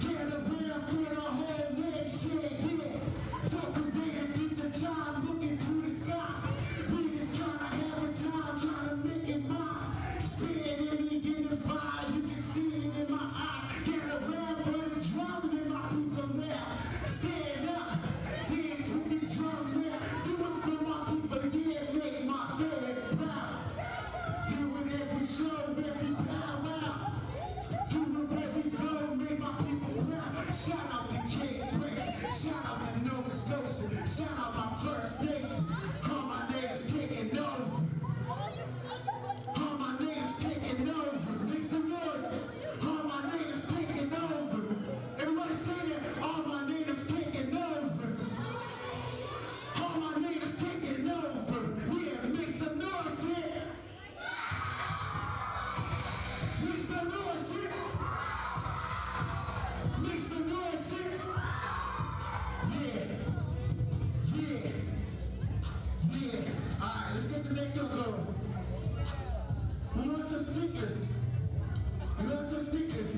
Get a brand for the whole nation, yeah. Fuck Scotia. Shout out my first station. All my niggas taking over. All my niggas taking over. Make some noise. All my niggas taking over. Everybody say that. All my niggas taking over. All my niggas taking over. Yeah, make some noise here. Make some noise here. Make some noise here. Yeah. Yeah. Yeah. Alright, let's get the next one going. We want some stickers. We want some stickers.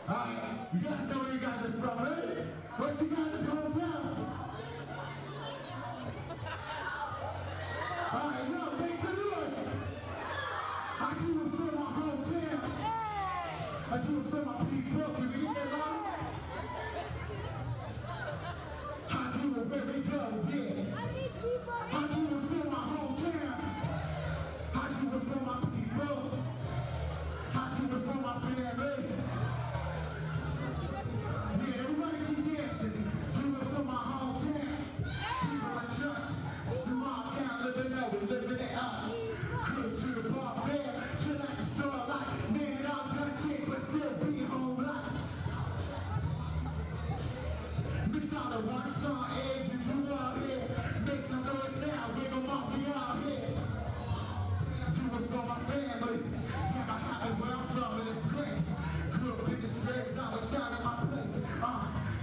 Alright, you guys know where you guys are from, right? What's you guys' hometown? Alright, now make some noise. I do it for my hometown. I do it for my people. Can we get that loud? I do it where we go, yeah. I do it for my hometown. I do it for my people. I do it for my family. Yeah, everybody keep dancing. Do it for my hometown. People I trust. Small town, living up, we living it up. Good to the bar fair, chill at the starlight. Man, it all done cheap, but still be home life. Miss all the one star egg, you grew out here. Make some noise now, wiggle up, we out here. Do it for my family. Damn, I happen where I'm from, and it's great. Grew up in the streets, I was shining my place.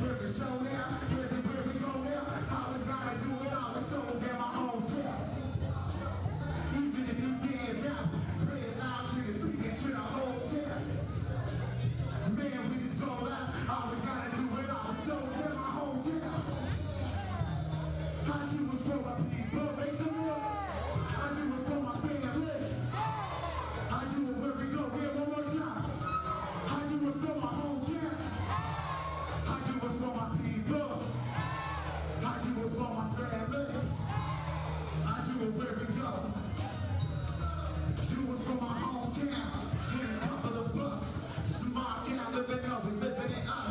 Every show now, everywhere we go now. I was gonna do it all, it's so damn my hometown. Even if you damn down, play it loud to the speakers to the whole town. Man, we just go out, I was gonna do it all, it's so damn my hometown. I do it for my people, make some noise. I do it for my family. I do it where we go, here one more time. I do it for my hometown. I do it for my people. I do it for my family. I do it where we go. Do it for my hometown. Get a couple of bucks. Small town, living up, we living it up.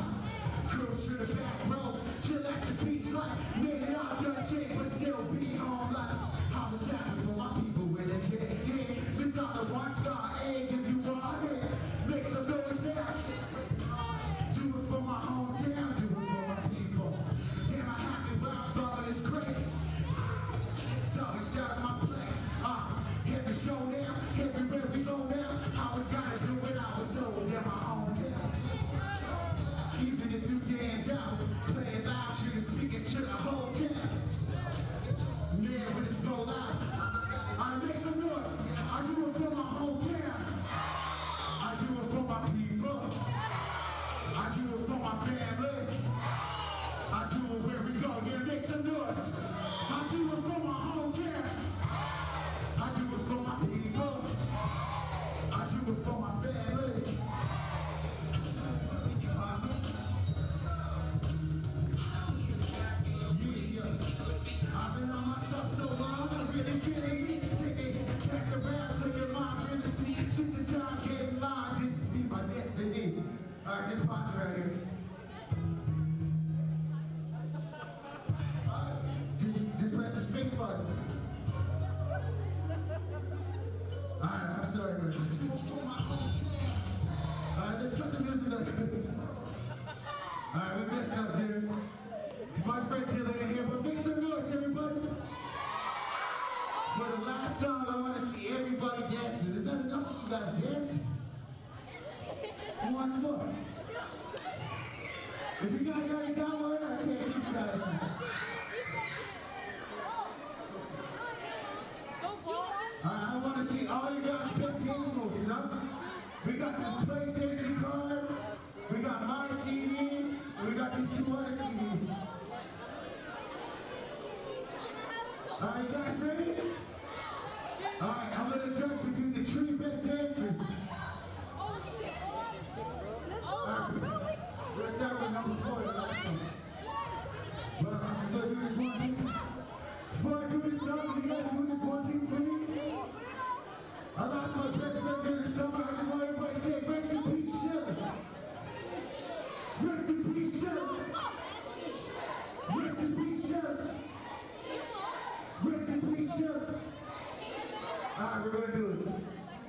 Cruise through the back roads, chill at the beach like made it all done cheap, but still be home like I was happy for my people when they get here. This on the one star egg if you are here. Make some noise there. Do it for my hometown, do it for my people. Damn, I'm happy where I'm from, and it's great. So I shout my place. Every show now, everywhere we go now. I was gonna do it, I was so damn my hometown. Even if you damn down, play it loud to the speakers to the whole town. Man, when it's go loud, I make some noise. I do it for my hometown. I do it for my people. I do it for my family. I do it where we go. Yeah, make some noise. I do it for my hometown. I do it for my people. I do it for my family. I've been on my stuff so long, I'm really feeling me. Taking tracks around till your mind really see. Just the time getting mine, this is be my destiny. Alright, just pause right here. Just press the space button. Alright, I'm sorry, man. Alright, let's cut the music up. Alright, we messed up here. My friend Dylan in here, but make some noise, everybody. For the last song, I want to see everybody dancing. There's not enough of you guys dancing. Who wants more? If you guys already got one, I can't keep you guys on. I want to see all you guys' best dance moves, huh? We got this PlayStation card, we got my CD, and we got these 2 other CDs. Alright, you guys ready? Alright, I'm going to judge between the 3 best dancers. Alright, let's start with number 4. Rest in peace, Sheriff. Rest in peace, Sheriff. Rest in peace, Sheriff. Alright, we're gonna do it.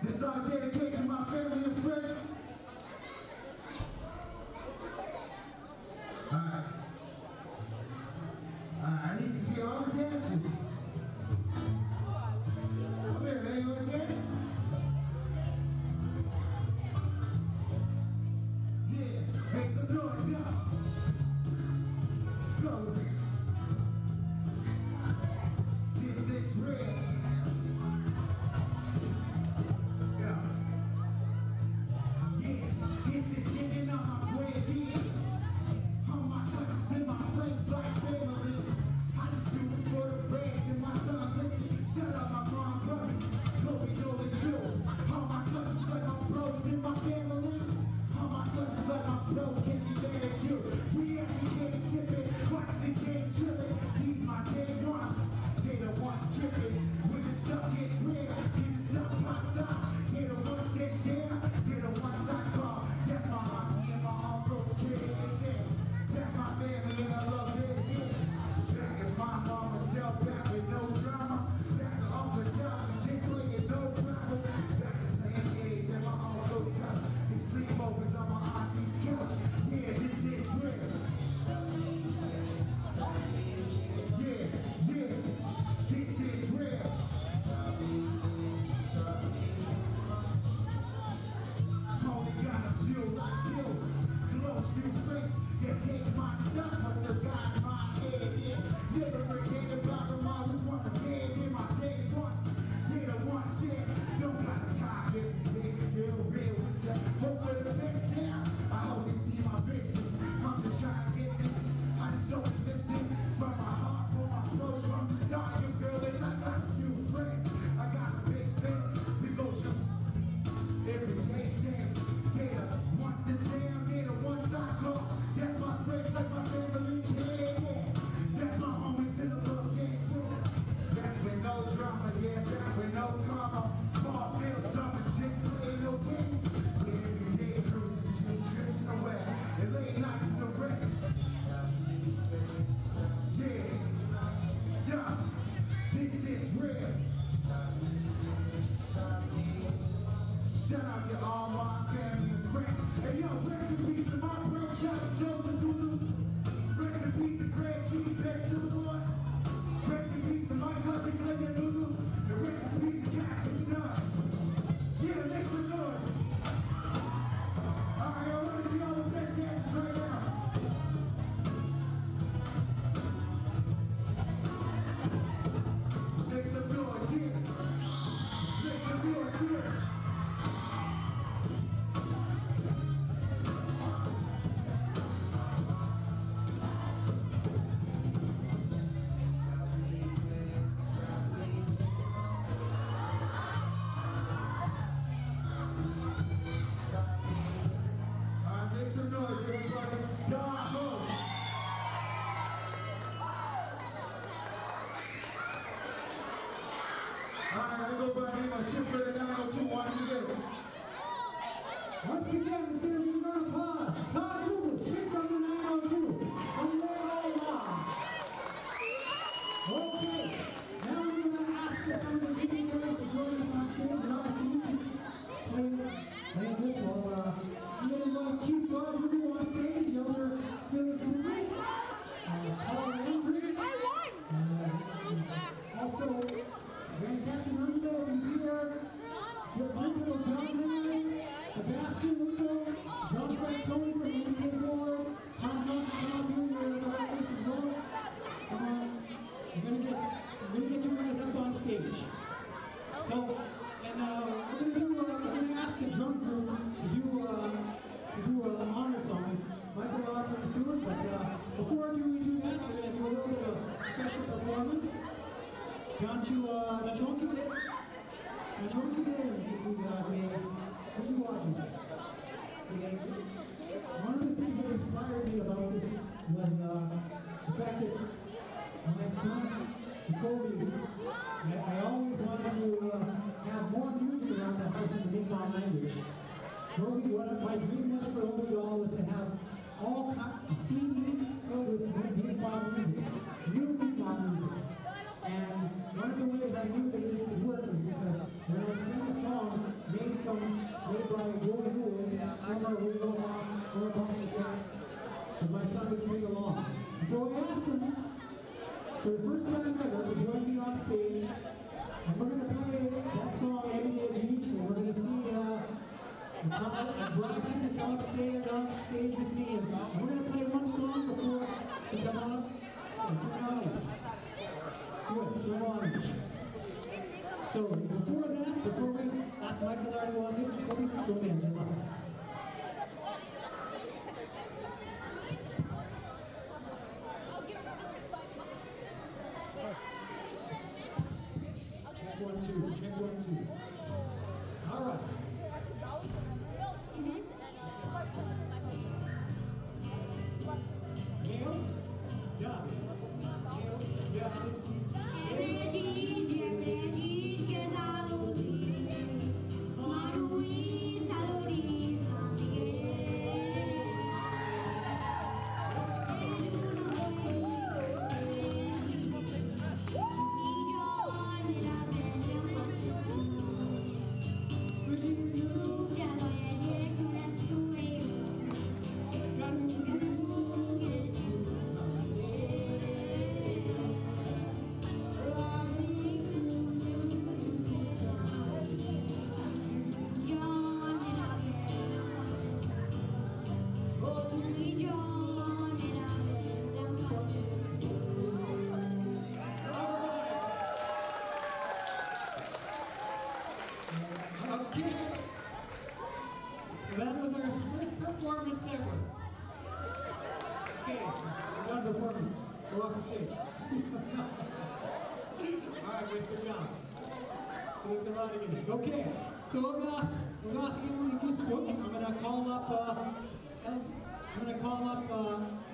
This song is dedicated to my family and friends. Alright. I need to see all the dancers. Come here, man. You wanna dance? Yeah, make some noise, y'all. Let's go. This is real. Yeah. Yeah, it's a chicken on my bread, yeah. All my cousins and my friends like family. I just do it for the bags and my son, listen. Shut up, my mom, brother. Kobe, Nolan, Joe. All my cousins like my bros in my family. All my cousins like my bros can't be mad at you. We at the game sipping, watch the game chillin'. These my day ones, they the ones trippin'. When the stuff gets real, and the stuff pops out. They the ones that's there, they the ones I call. That's my mommy and my uncle's kids. That's my family and I love it. Back in my mama's cell, back with no drama. Back to Uncle Shop's, just playing no problem. Back to playing games at my uncle's house. And sleepovers on my auntie's couch. Yeah, this is real. Yeah, this is real. Only got a few, close few friends that take my stuff, but still got my head in. Never forget about them, always want to dead in my day once. They the ones here, don't got the time, everything still real with ya. Hope for the best now, I hope they see my vision. I'm just trying to get this, I just hope you listen. From my heart, for my clothes, from the start, you feel this. I got a few friends, I got a big fan. We go jump every day since. They the ones that stand, they the ones I call. That's my friends, like my family, yeah. That's my homies in the book, yeah. Back with no drama, yeah. Back with no karma. Ball field summers, just playing no games. Every day cruising, just drifting away. And late nights in the rest. Yeah, this is real. Shout out to all my family and friends. Hey yo, rest in peace to my bro, shout out to Joseph Lulu. Rest in peace to Greg G, Ben Silverboy. Rest in peace to my cousin Glenda Lulu. And rest in peace to Cassie Nunn. Yeah, make some noise. Alright, I want to see all the best dancers right now. Make some noise here. Make some noise here. Make some noise, everybody. Bravo! Alright, I go by the name of Shifter 902 once again. Once again, it's going to be my pause. Todd Google, Shifter 902. From where I am. Okay, now I'm going to ask for some of the dignitaries to join us on stage. And obviously, you can play this one. I'm going to invite Chief Todd Google on stage. Elder Phyllis Lee. Paul Landry. Also, Grand Captain Rundo, he's here. Your Principal John Leonard, Sebastian Rundo, John Frank Tony from the MK Board, Tom Johnson, Tom Jr., this is Lord. Come on, I'm gonna get you guys up on stage. So, and we're gonna ask the drum group to do an honor song. Michael Rock and Stewart, but before we do that, we're gonna do a little bit of special performance. Don't you one of the things that inspired me about this was the fact that my son, Kobe, I always wanted to have more music around the house in the Mi'kmaq language. My dream was for Ovidal was to have all CD with Big Bob Music, new Big Bob Music. And one of the ways I knew that this would work was because when I sang a song made by Joey Gould, former Ringo Long, or that my son would sing along. And so I asked him, for the first time ever, to join me on stage, and we're going to play that song every day beach, and we're going to see Brian to come upstairs on stage with me, and we're going to play one song before we come up and put on it. Good, go on. So before we ask Michael Lardy was it, go ahead, Jim. Check 1, 2. All right. That was our first performance ever. Okay, we're done performing. Go off the stage. All right, good job. Good job again. Okay, so we're gonna ask Emily Gisco. I'm gonna call up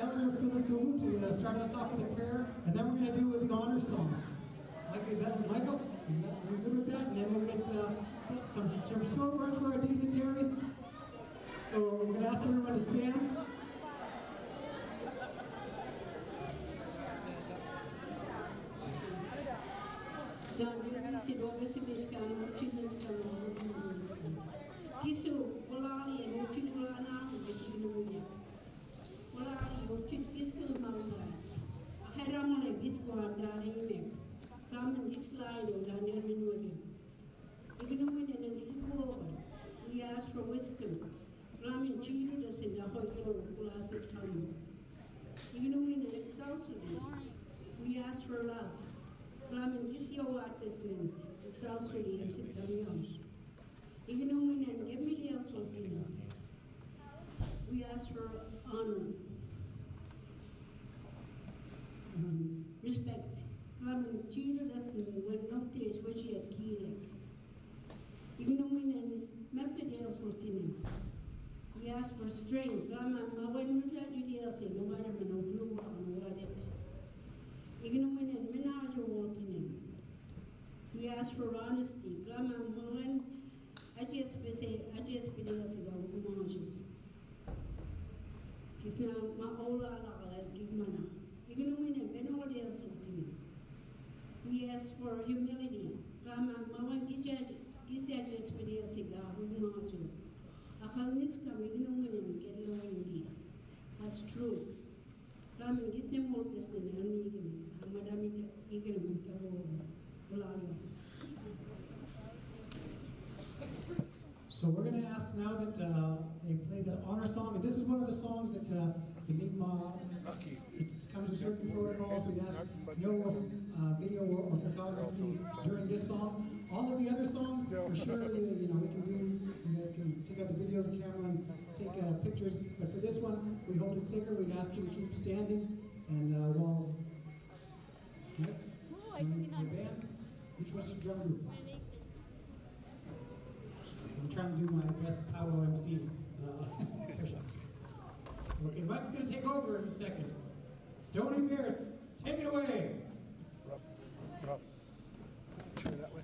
Elder Phyllis Gould to start us off with a prayer, and then we're gonna do the honor song. Is that Michael? Are you good with that? And then we'll get some short words for our dignitaries. So we're going to ask everyone to stand. We ask for wisdom. Ramin Chiru does in the Hoyko Pulasit Hamu. Ignoring and exalted. We ask for love. Ramin Gisio Artisan, exalted and sit down. Ignoring and give me the altar. We ask for honor. Respect. Ramin Chiru does when not days which he had killed. Ignoring and Methodist routine. We ask for strength. Rama, mawen muda judia se no matter no blue on what it. Even when it menage walking. We ask for honesty. Rama, mawen I just be there se go manage. It's now my ola la give mana. Even when it menage routine. We ask for humility. Rama, mawen just be there se go manage. Akalnis kami ginawin get lawing. That's true. Kami gisne mo gisne ni igin. Ang madami igin mo taro wala. So we're going to ask now that they play the honor song, and this is one of the songs that it comes with certain protocols. We ask no video or photography during this song. All of the other songs, for sure, we can do. You guys can take out the video camera and take pictures. But for this one, we hold it thicker. We'd ask you to keep standing, and while the band, which was your drum group? I'm trying to do my best power MC. Okay, Mike's going to take over in a second. Stony Bears, take it away. Rob. Turn that way.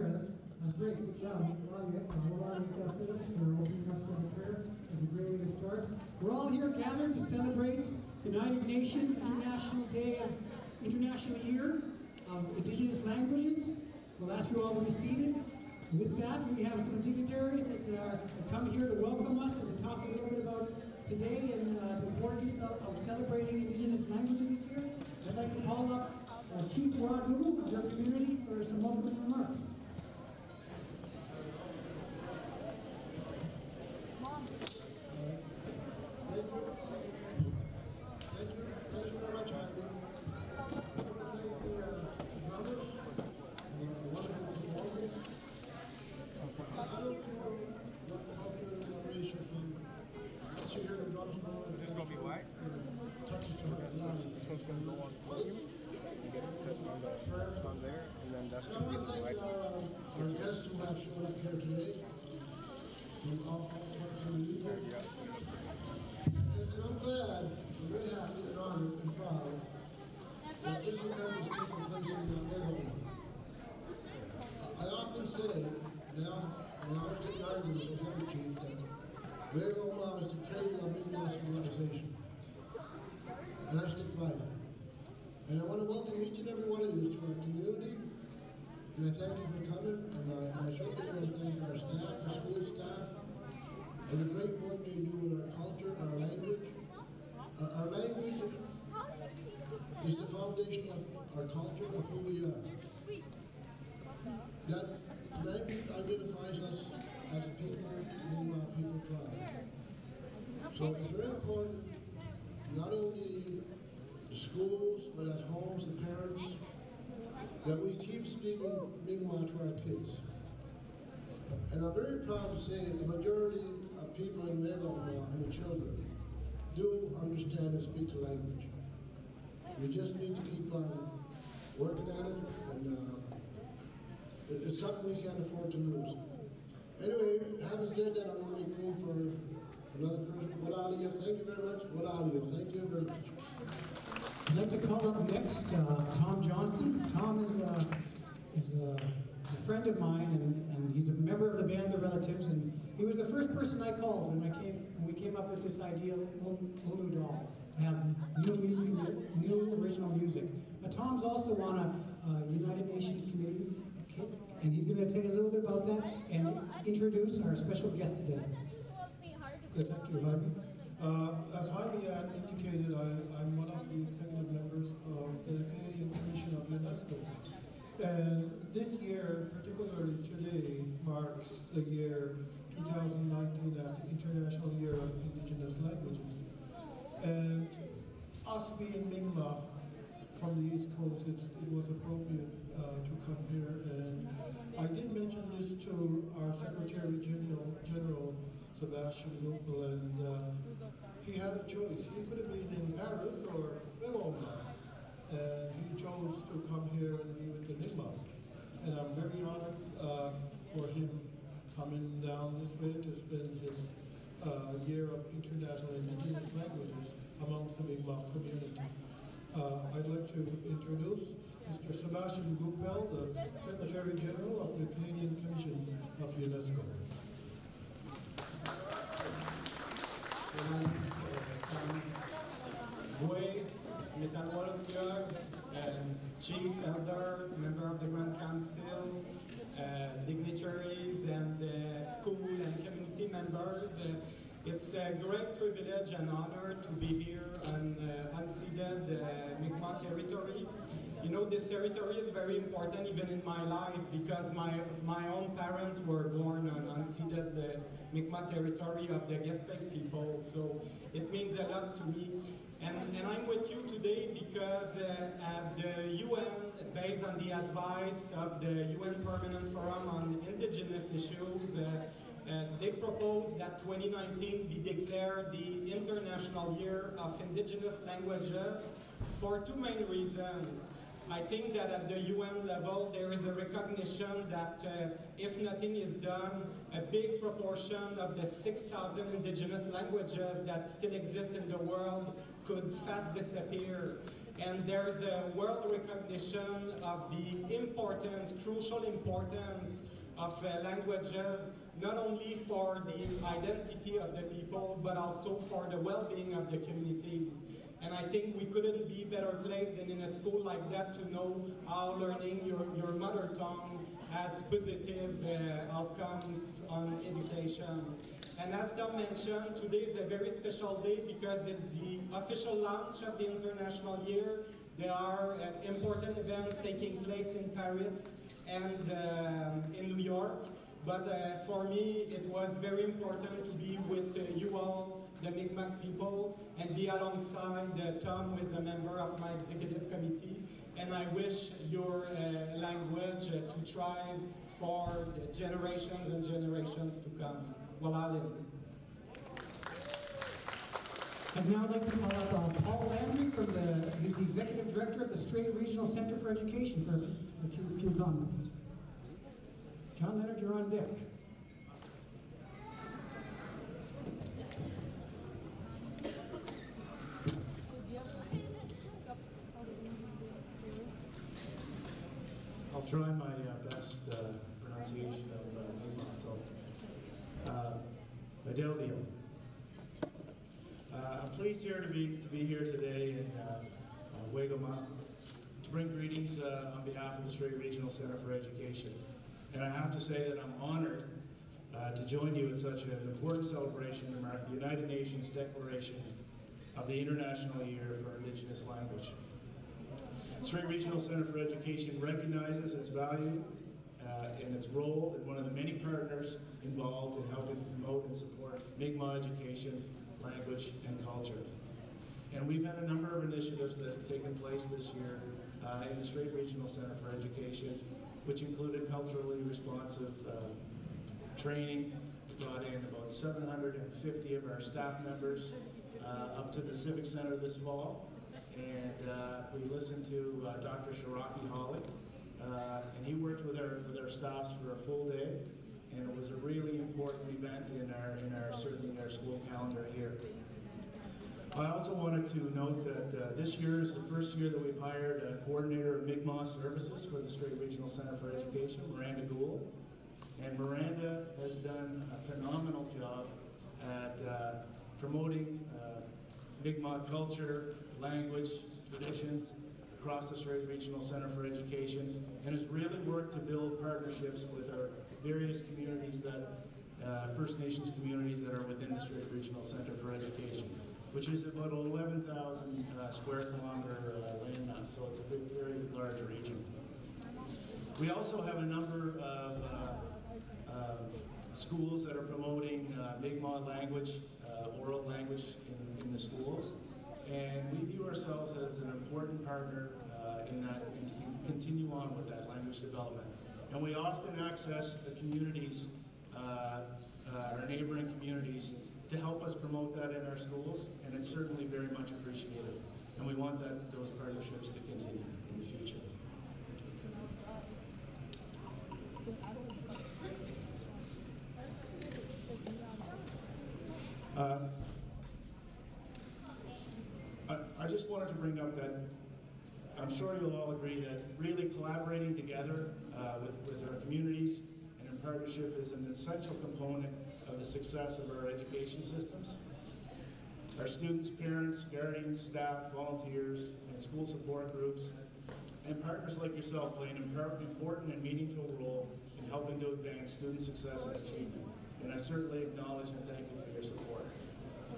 prayer. That's great. Good job. Melania Phyllis for opening us with a prayer. It's a great way to start. We're all here gathered to celebrate United Nations International Year of Indigenous Languages. We'll ask you all to be seated. With that, we have some dignitaries that come here to welcome us and to talk a little bit about today and the importance of celebrating Indigenous languages this year. I'd like to call up Chief Rod Moon of our community for some opening remarks. And I stick by that. And I want to welcome each and every one of you to our community. And I thank you for coming. And I certainly want to thank our staff, our school staff, and the great work they do with our culture, our language. Our language is the foundation of our culture, of who we are. That language identifies us as a people who people tribe. So it's very important, not only the schools, but at homes, the parents, that we keep speaking Mi'kmaq to our kids. And I'm very proud to say that the majority of people in Mi'kmaq and the children do understand and speak the language. We just need to keep on working at it, and it's something we can't afford to lose. Anyway, having said that, I'm going to make room for another person. Walalia, thank you very much. Walalia, thank you very much. I'd like to call up next Tom Johnson. Tom is a friend of mine, and he's a member of the band The Relatives, and he was the first person I called when we came up with this idea, Olu Doll, to have new music, new original music. But Tom's also on a United Nations committee, and he's going to tell you a little bit about that and introduce our special guest today. Okay, thank you, Jaime. As Jaime had indicated, I'm one of the executive members of the Canadian Commission of UNESCO. And this year, particularly today, marks the year 2019 as the International Year of Indigenous Languages. And us being Mi'kmaq from the East Coast, it was appropriate to come here. And I did mention this to our Secretary General Sebastian Ruppel, and he had a choice. He could have been in Paris or Roma, and he chose to come here and be with the Mi'kmaq. And I'm very honored for him coming down this way to spend his year of international indigenous languages amongst the Mi'kmaq community. I'd like to introduce Mr. Sebastian Ruppel, the Secretary General of the Canadian Commission of UNESCO. Boy, Metal Volunteer, Chief Elder, Member of the Grand Council, dignitaries and school and community members. It's a great privilege and honor to be here on unceded Mi'kmaq territory. You know, this territory is very important even in my life because my own parents were born on unceded Mi'kmaq territory of the Gaspé people, so it means a lot to me. And I'm with you today because at the UN, based on the advice of the UN Permanent Forum on Indigenous Issues, they proposed that 2019 be declared the International Year of Indigenous Languages for two main reasons. I think that at the UN level, there is a recognition that if nothing is done, a big proportion of the 6,000 indigenous languages that still exist in the world could fast disappear. and there's a world recognition of the importance, crucial importance of languages, not only for the identity of the people, but also for the well-being of the communities. And I think we couldn't be better placed than in a school like that to know how learning your mother tongue has positive outcomes on education. And as Tom mentioned, today is a very special day because it's the official launch of the International Year. There are important events taking place in Paris and in New York. But for me, it was very important to be with you all, the Mi'kmaq people, and be alongside Tom, who is a member of my executive committee. And I wish your language to thrive for generations and generations to come. Walalin. I'd now like to call up Paul Landry, he's the Executive Director of the Strait Regional Center for Education, for a few comments. John Leonard, you're on deck. I'll try my best pronunciation of Mi'kmaq. Adeldio. I'm pleased here to be here today in Wagamama to bring greetings on behalf of the Strait Regional Center for Education. And I have to say that I'm honored to join you at such an important celebration to mark the United Nations Declaration of the International Year for Indigenous Language. The Strait Regional Center for Education recognizes its value and its role as one of the many partners involved in helping promote and support Mi'kmaq education, language, and culture. And we've had a number of initiatives that have taken place this year in the Strait Regional Center for Education, which included culturally responsive training. We brought in about 750 of our staff members up to the Civic Center this fall. And we listened to Dr. Shiraki Holly, and he worked with our staffs for a full day, and it was a really important event certainly in our school calendar here. I also wanted to note that this year is the first year that we've hired a coordinator of Mi'kmaq services for the Strait Regional Center for Education, Miranda Gould. And Miranda has done a phenomenal job at promoting Mi'kmaq culture, language, traditions across the Strait Regional Center for Education, and has really worked to build partnerships with our various communities First Nations communities that are within the Strait Regional Center for Education, which is about 11,000 square kilometer land mass, so it's a very large region. We also have a number of schools that are promoting Mi'kmaq language, oral language in the schools, and we view ourselves as an important partner in that, and to continue on with that language development. And we often access the communities, our neighboring communities, to help us promote that in our schools, and it's certainly very much appreciated. And we want those partnerships to continue in the future. I just wanted to bring up that I'm sure you'll all agree that really collaborating together with our communities and in partnership is an essential component of the success of our education systems. Our students, parents, guardians, staff, volunteers, and school support groups, and partners like yourself play an important and meaningful role in helping to advance student success and achievement. And I certainly acknowledge and thank you for your support.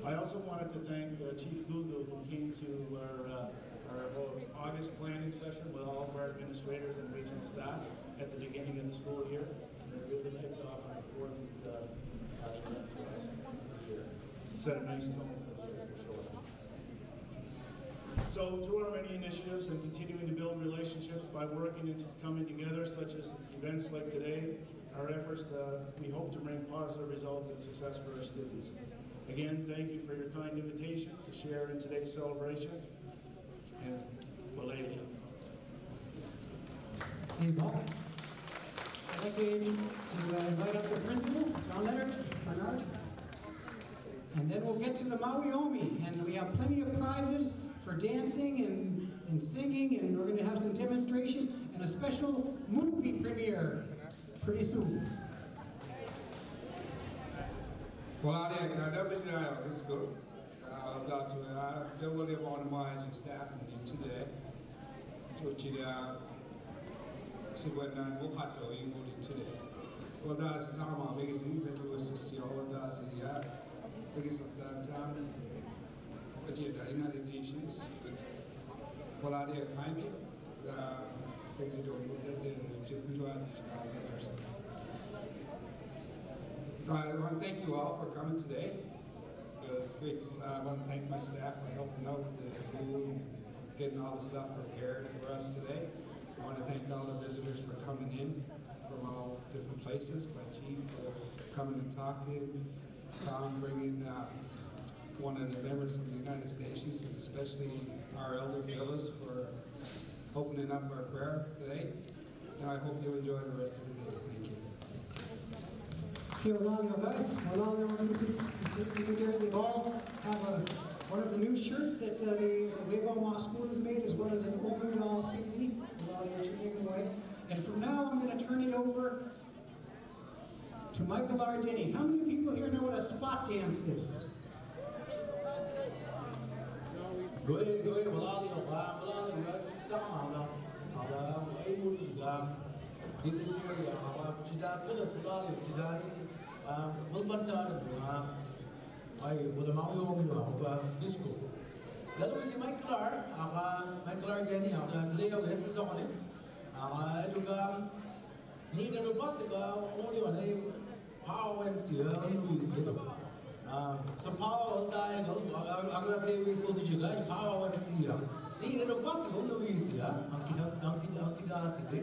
I also wanted to thank Chief Gugu, who came to our August planning session with all of our administrators and regional staff at the beginning of the school year. And it really kicked off an important event for us this year. Set a nice tone for sure. So through our many initiatives and continuing to build relationships by working and coming together, such as events like today, our efforts, we hope to bring positive results and success for our students. Again, thank you for your kind invitation to share in today's celebration. And Malaysia. Hey, Paul. I'd like to invite up the principal, John Leonard, Bernard. And then we'll get to the Maui Omi, and we have plenty of prizes for dancing and special movie premiere pretty soon. Well, I didn't. I never did. It's good. That's what I don't really want to mind and staff and today. So see when we'll have to you today. Well, that's amazing. That was just the all that's yeah. Because of that but yeah, the United Nations. Well, I did find it. Things that don't look at I want to thank you all for coming today. I want to thank my staff for helping out with the food and getting all the stuff prepared for us today. I want to thank all the visitors for coming in from all different places. My chief for coming and talking. Tom bringing one of the members of the United Nations, and especially our elder Phyllis for opening up our prayer today. And I hope you enjoy the rest of the day. Thank you. Here, along your guys, along your they all have one of the new shirts that the Waygoma School has made, as well as an overall CD, along your chicken away. And from now, I'm going to turn it over to Michael R. Denny. How many people here know what a spot dance is? Go ahead, Malali, disco. Lalu si Michael R. Denny, Leo West on it. Juga ni na lupa sega audio na power MC Luis gitu. So power tayo agak series ko juga power MC ya. Ni na lupa sega Luis ya. Ang kita sige.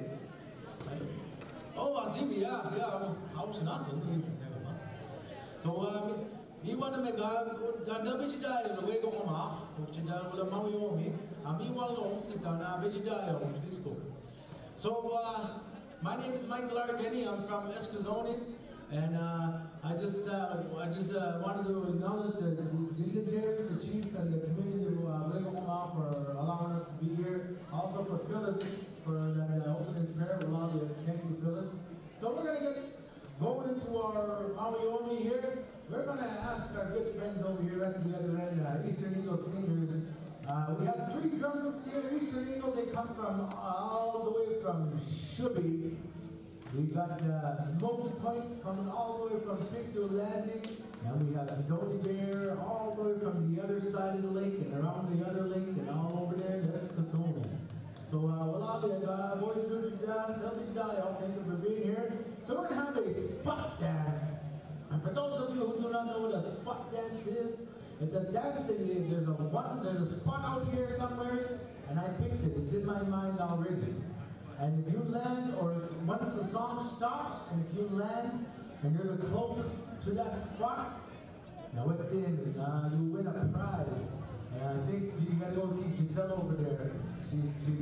Oh, Jimmy ya, harus nasa Luis ya. So we want to make a vegetarian the way go home. Wala mau yomi. Ami wala sitana vegetarian disco. So, my name is Michael R. Denny. I'm from Escazone, and I just wanted to acknowledge the dignitaries, the chief, and the community of Legomama for allowing us to be here. Also for Phyllis for that opening prayer. Thank you, Phyllis. So we're going to get going into our Maui here. We're going to ask our good friends over here at the other end, Eastern Eagle Singers. We have 3 drum groups here. Eastern Eagle, they come from all the way from Shubby. We've got Smoky Point coming all the way from Victor Landing. And we have Stony Bear all the way from the other side of the lake and around the other lake and all over there. That's Casone. So, boys, thank you for being here. So we're going to have a spot dance. And for those of you who do not know what a spot dance is, it's a dance that there's a spot out here somewhere, and I picked it. It's in my mind already. And if you land, or once the song stops, and if you land, and you're the closest to that spot, now you win a prize. And I think you gotta go see Giselle over there. She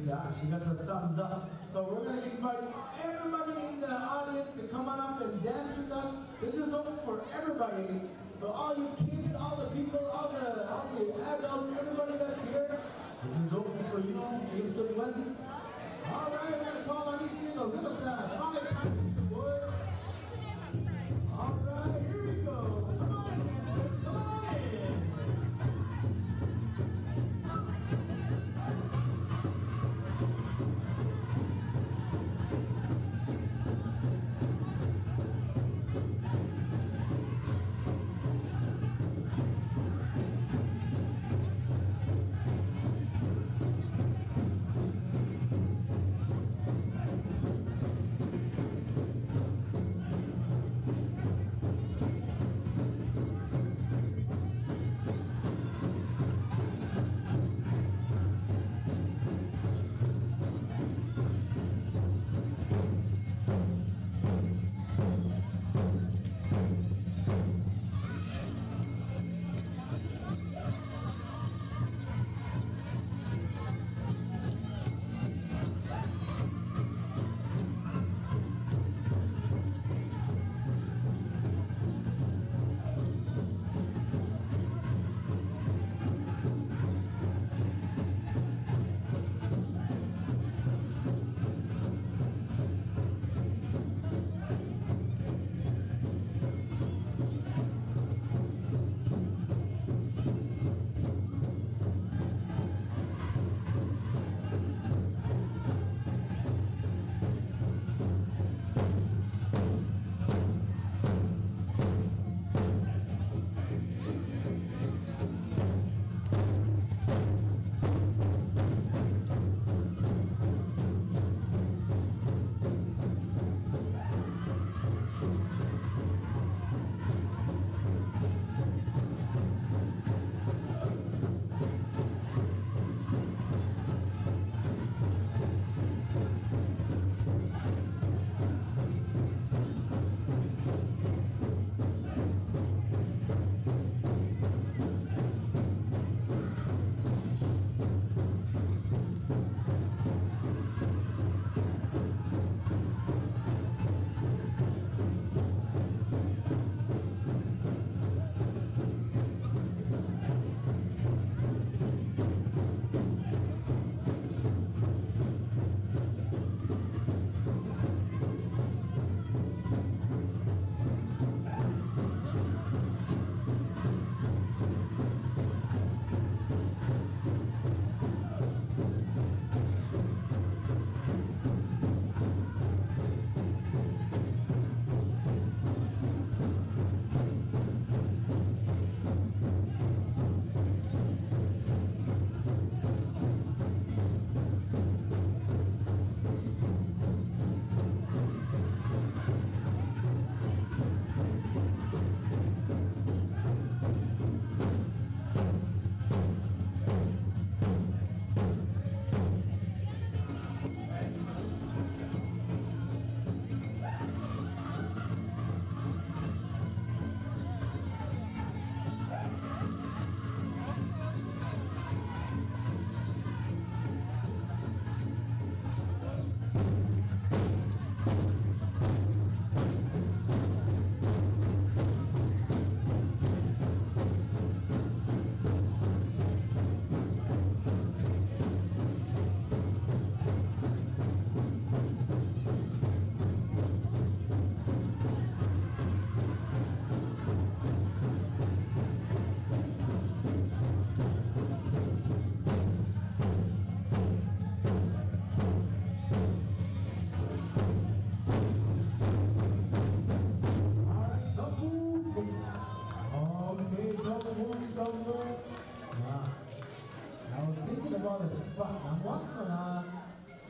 got some thumbs up. So we're gonna invite everybody in the audience to come on up and dance with us. This is open for everybody. So all you kids, all the people, all the adults, everybody that's here, this is open for you. All right, we're gonna call on each people. Give us 5 times, boys. All right, here we go. Come on, dancers, come on in.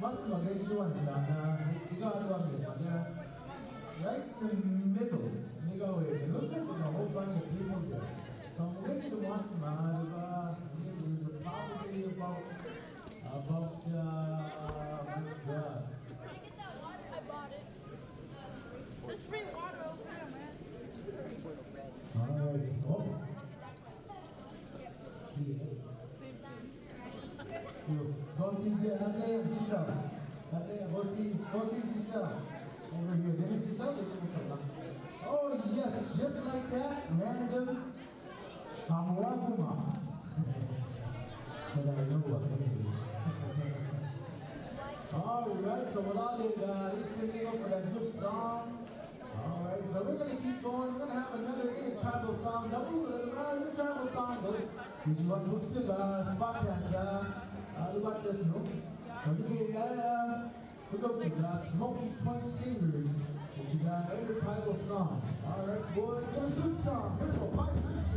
Muslim against you and you got one right in the middle. You go away. It looks like there's a whole bunch of people there. So I'm going to the Muslim, there's probably about There's free water over there, man. alright, it's open. Go see Giselle. Go see Giselle. Over here. Didn't Giselle? Oh yes, just like that, random Hamwaguma. But I know what it is. Alright, so we'll all leave Eastern Eagle for that good song. Alright, so we're going to keep going. We're going to have another tribal song. Another tribal song. Did you want to move to the spot dance? Look at this, no? So we're going to the Smoky Point Singers. But you got every tribal song. Alright, boys, get a good song. Here we go. 5 minutes.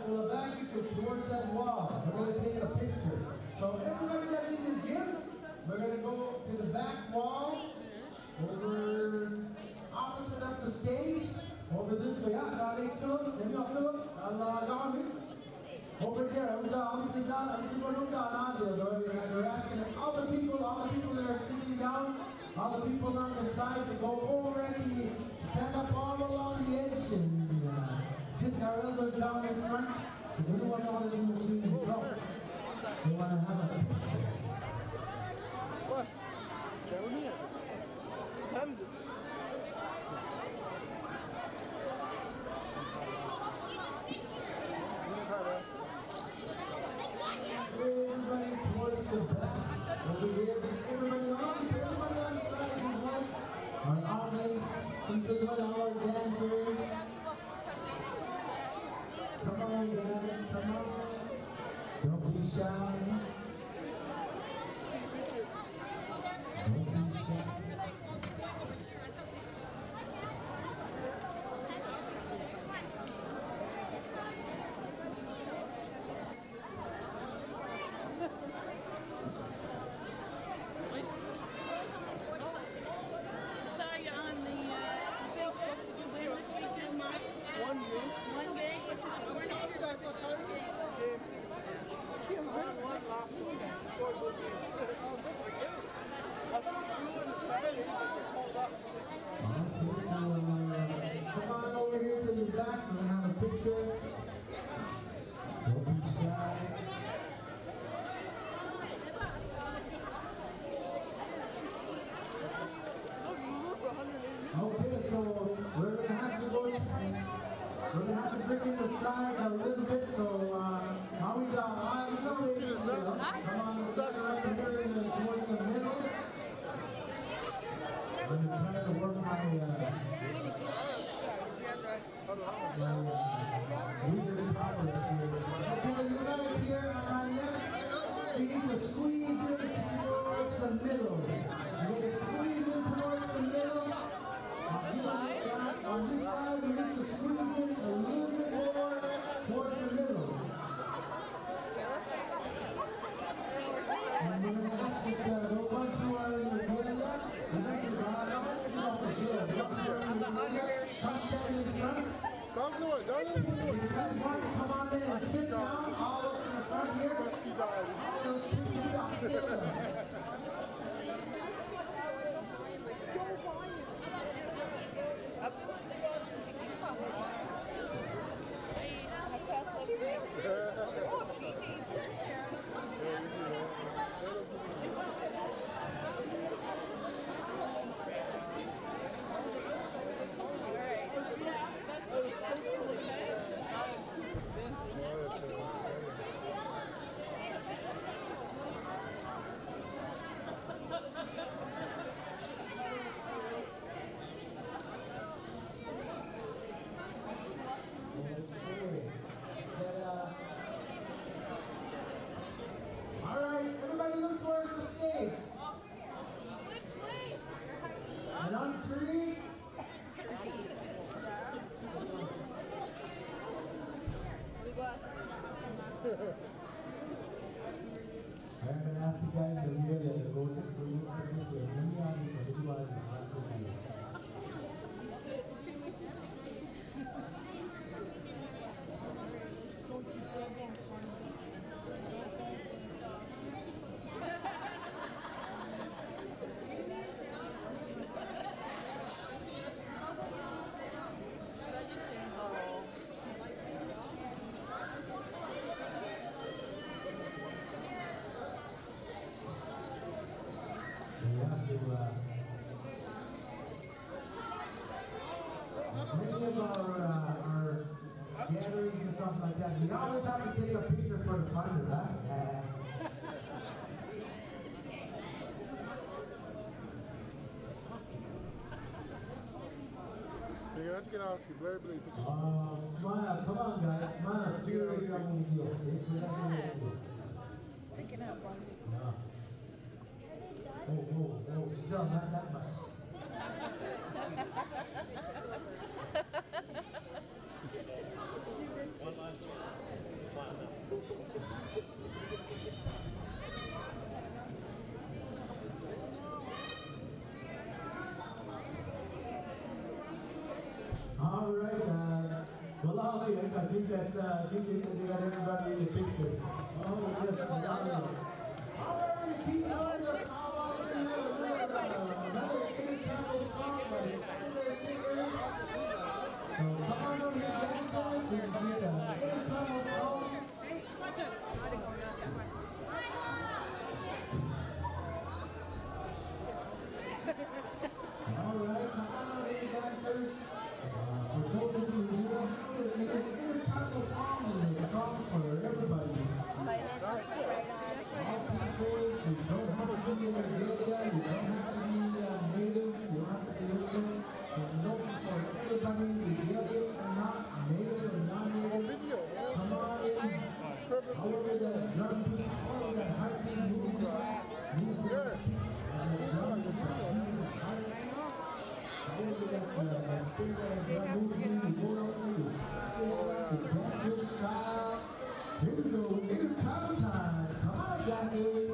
the back is towards that wall. We're going to take a picture. So everybody that's in the gym, we're going to go to the back wall, over opposite of the stage, over this way. Now they Philip, maybe I'll Philip, down me. Over there, I'm down, they're asking all the people that are sitting down, all the people on the side to go over and stand up all along the edge and sit their elbows down in front. So we don't want all this in between and go. They want to have a picture. What? Down here. Everybody towards the back. Over here, everybody on side and one. Our audience, into our dancers. Come on, guys, come on. Don't be shy. Don't be shy. Saw you on the Facebook. Did you win this weekend, Mike? One game. One game? What did you win? Come on over here to the back. We're going to have a picture. Don't be shy. Okay, so we're going to have to bring in the sides a little bit. So how we got? We know ladies. Come on, we're right here towards the middle. I'm trying to work my wizard powers here. Okay, you guys here on my left, you need to squeeze in towards the middle. You need to squeeze in towards the middle. On this side, we need to squeeze in a little bit more towards the middle. And we're going to ask if those ones who are in the area, you need to run up, get off the hill. Those who are in the area, come stand in front. If you guys want to come on in and sit down, all up in the front here, all those pictures up there. Alright, everybody look towards the stage. And on three. I'm going to ask you guys to go just a little bit this way. Let me on you, but you guys are not going to do it. Many of our gatherings and stuff like that, we always have to take a picture for the fun of that. You're going to get asked very believe it. Smile, come on guys, smile, serious young video. I can have one. Oh, Giselle, not that much. All right, well, Ollie, I think they said they got everybody in the picture. Oh, yes. All right, keep going. Another intertribal song by Standard Singers. So come on over here, dancers. This is an intertribal song. All right, come on over here, dancers. For those of you who don't know, it's an intertribal song is a song for everybody. All peoples, you don't have to be in the area, you don't have to be native, you don't have to be local. It's open for everybody, native or not, native or non-native. Come on in. However the drum beat, however that heartbeat moves the drum however that space that drum moves you, you go out there, you dance your style. Here we go, intertribal time. Come on, dancers.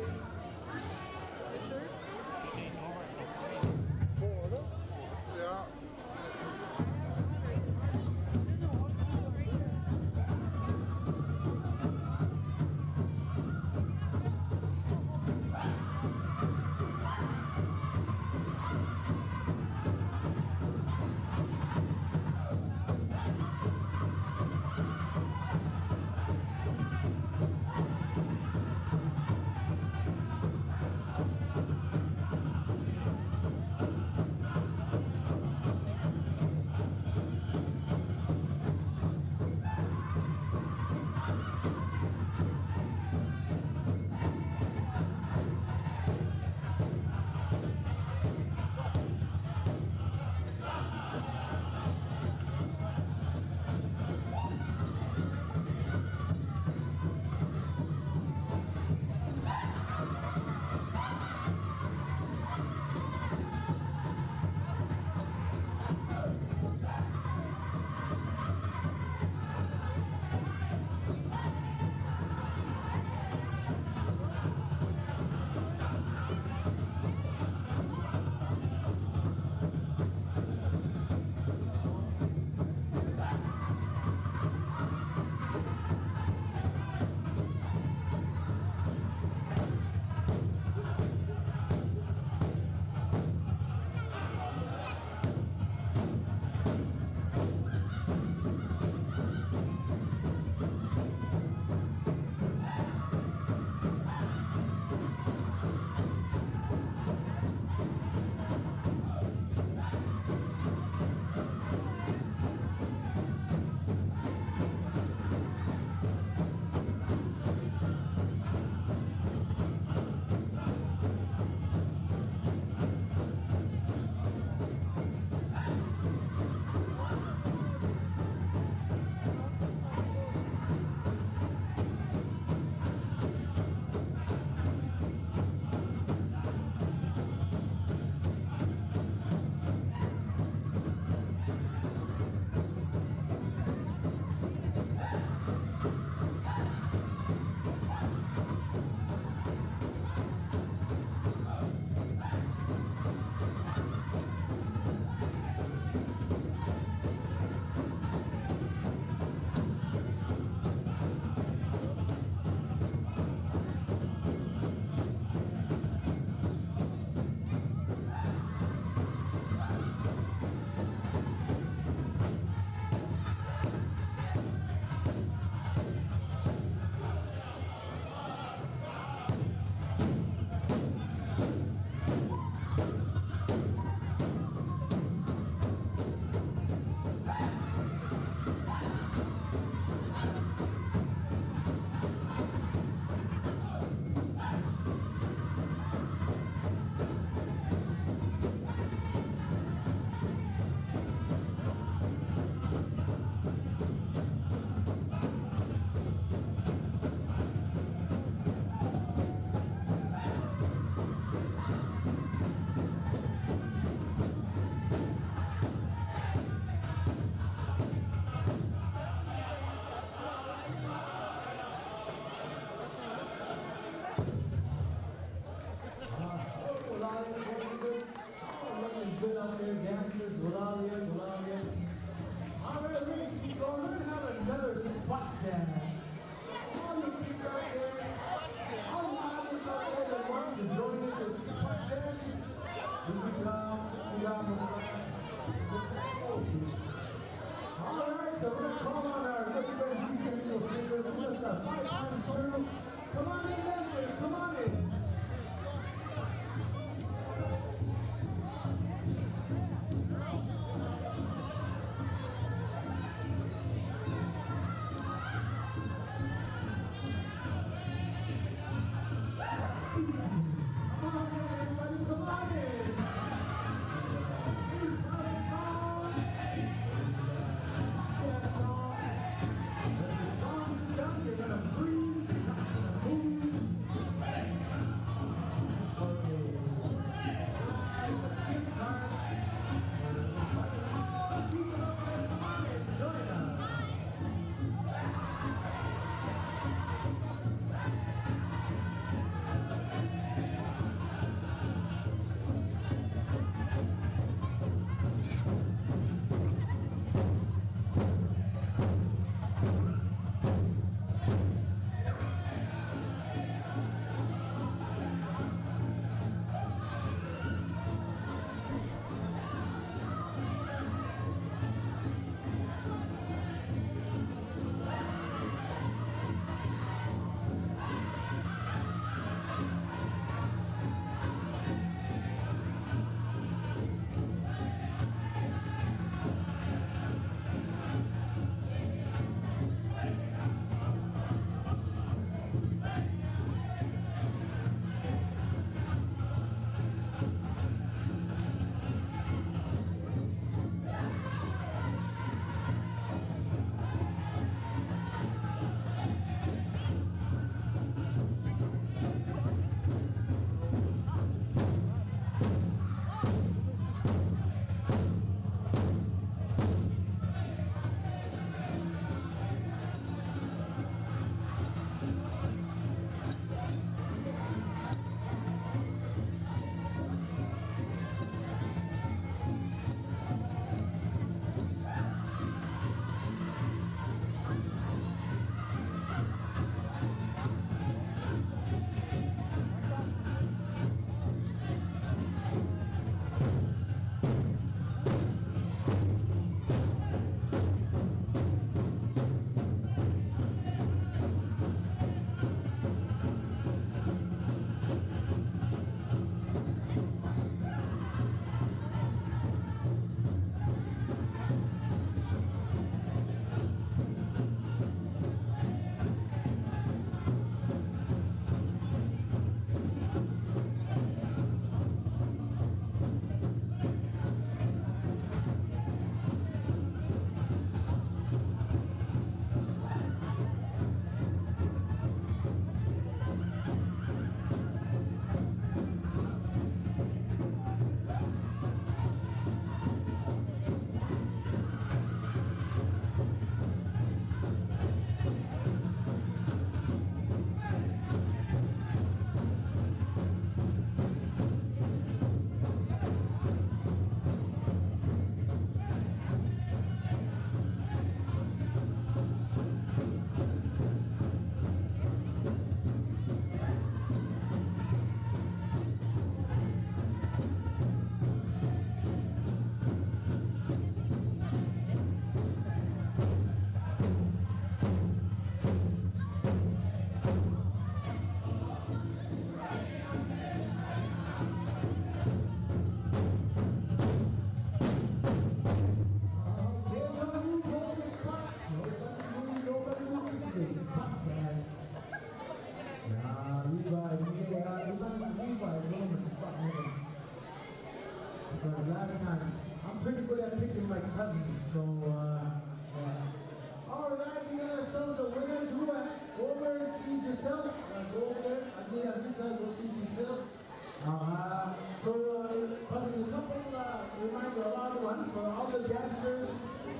for all the dancers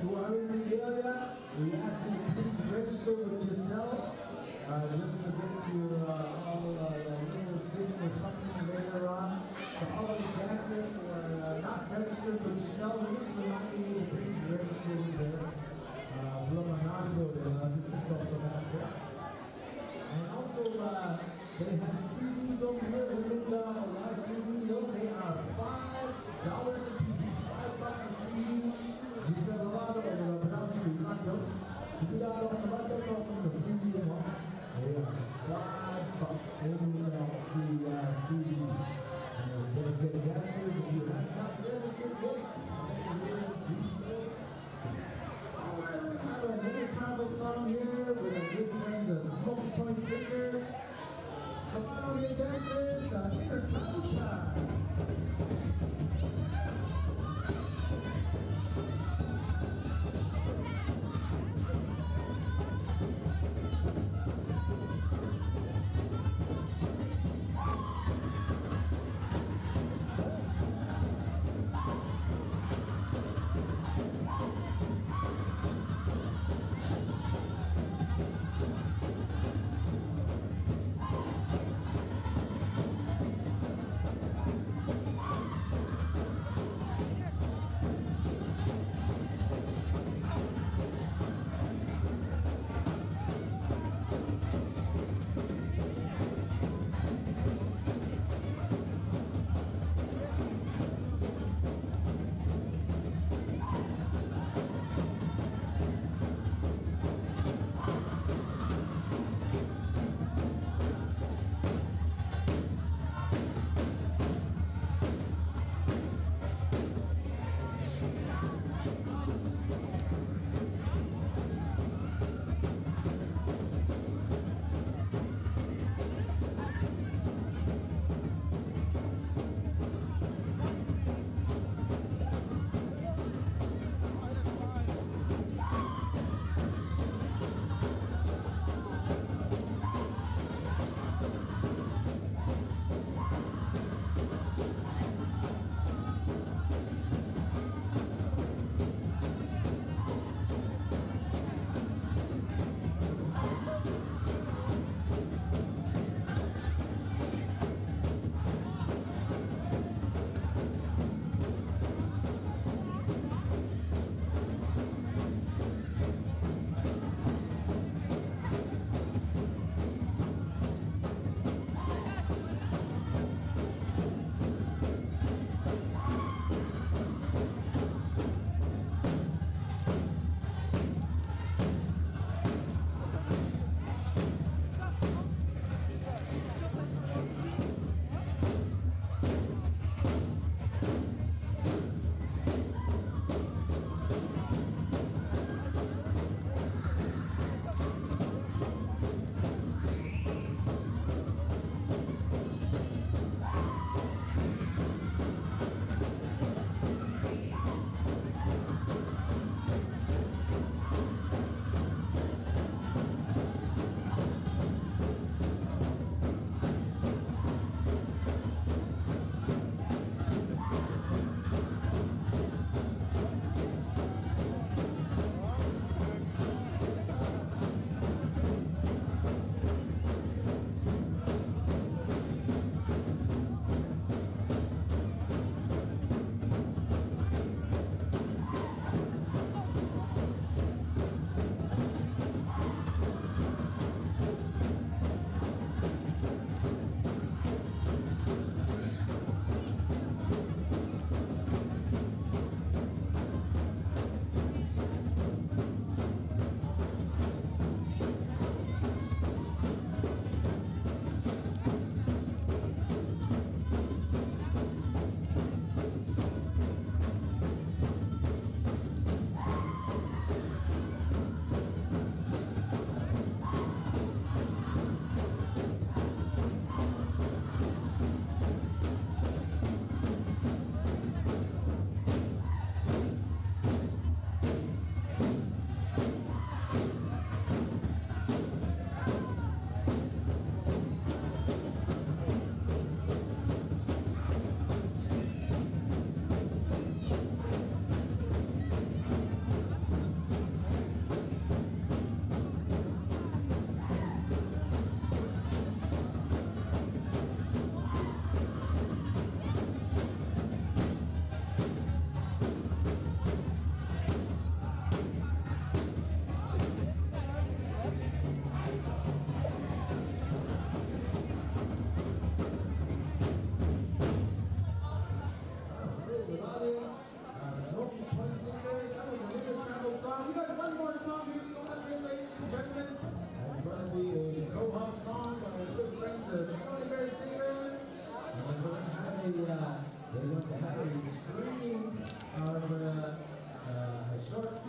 who are in the area, we ask you to please register with Giselle, just to get your all little thing or something later on. For all of the dancers who are not registered with Giselle, we're just reminding you to please register with her. This is also back there. And also, they have CDs over here. We looked at a live CD. They are $5 a piece, $5 a CD. Giselle Dorado, Brown to Yando. To do that, also, like that, also the CD. They are $5 only CD. And they get dancers if you have not registered yet. Another tribal song here with our good friends, the Smoky Point Singers. Come on, get dancers, intertribal time.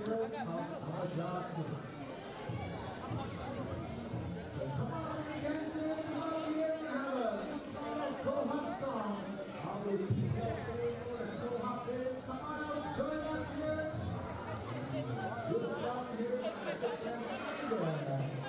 Girls of Johnson. So come on, dancers, come on here and have a pro-hop song. I'll repeat that day what a pro-hop is. Come on out, join us here. Good song here. Good dance there.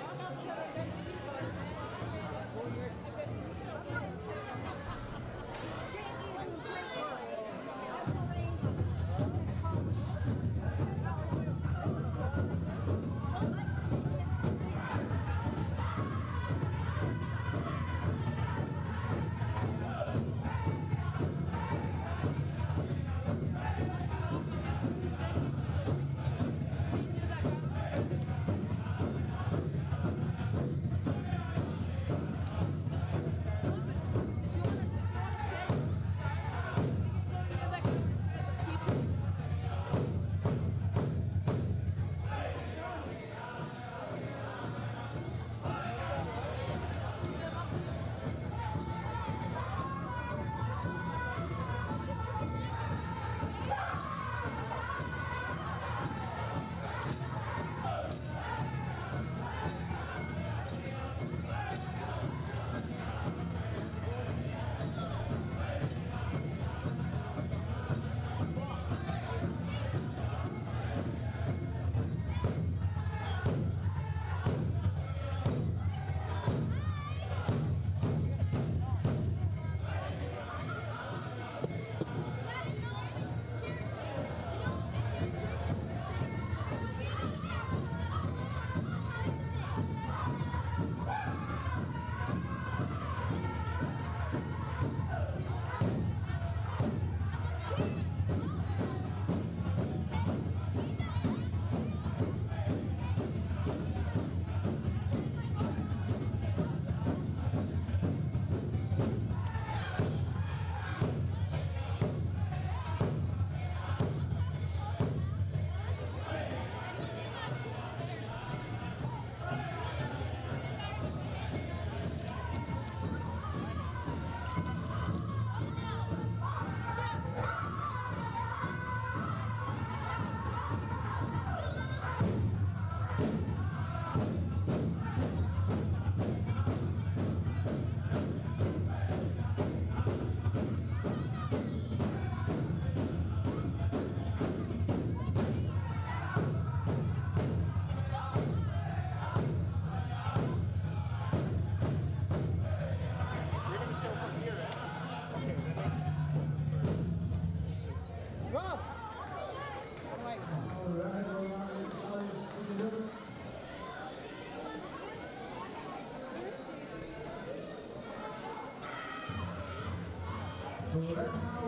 So right now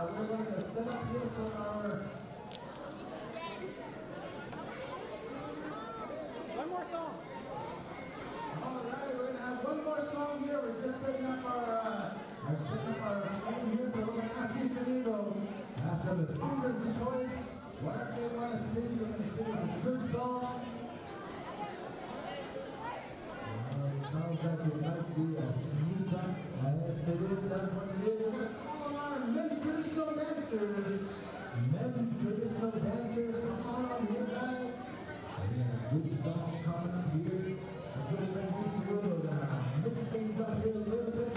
we're going to set up here for our one more song. All right, we're gonna have one more song here. We're just setting up our song here. So we're gonna ask each individual after the singer's choice, whatever they want to sing. They're gonna sing us a good song. Sounds like it might be a sneak up. Yes, it is. That's what it is. We're going to call on our men's traditional dancers. Men's traditional dancers, come on here, guys. We got a good song coming up here. I'm going to do some little mix things up here a little bit.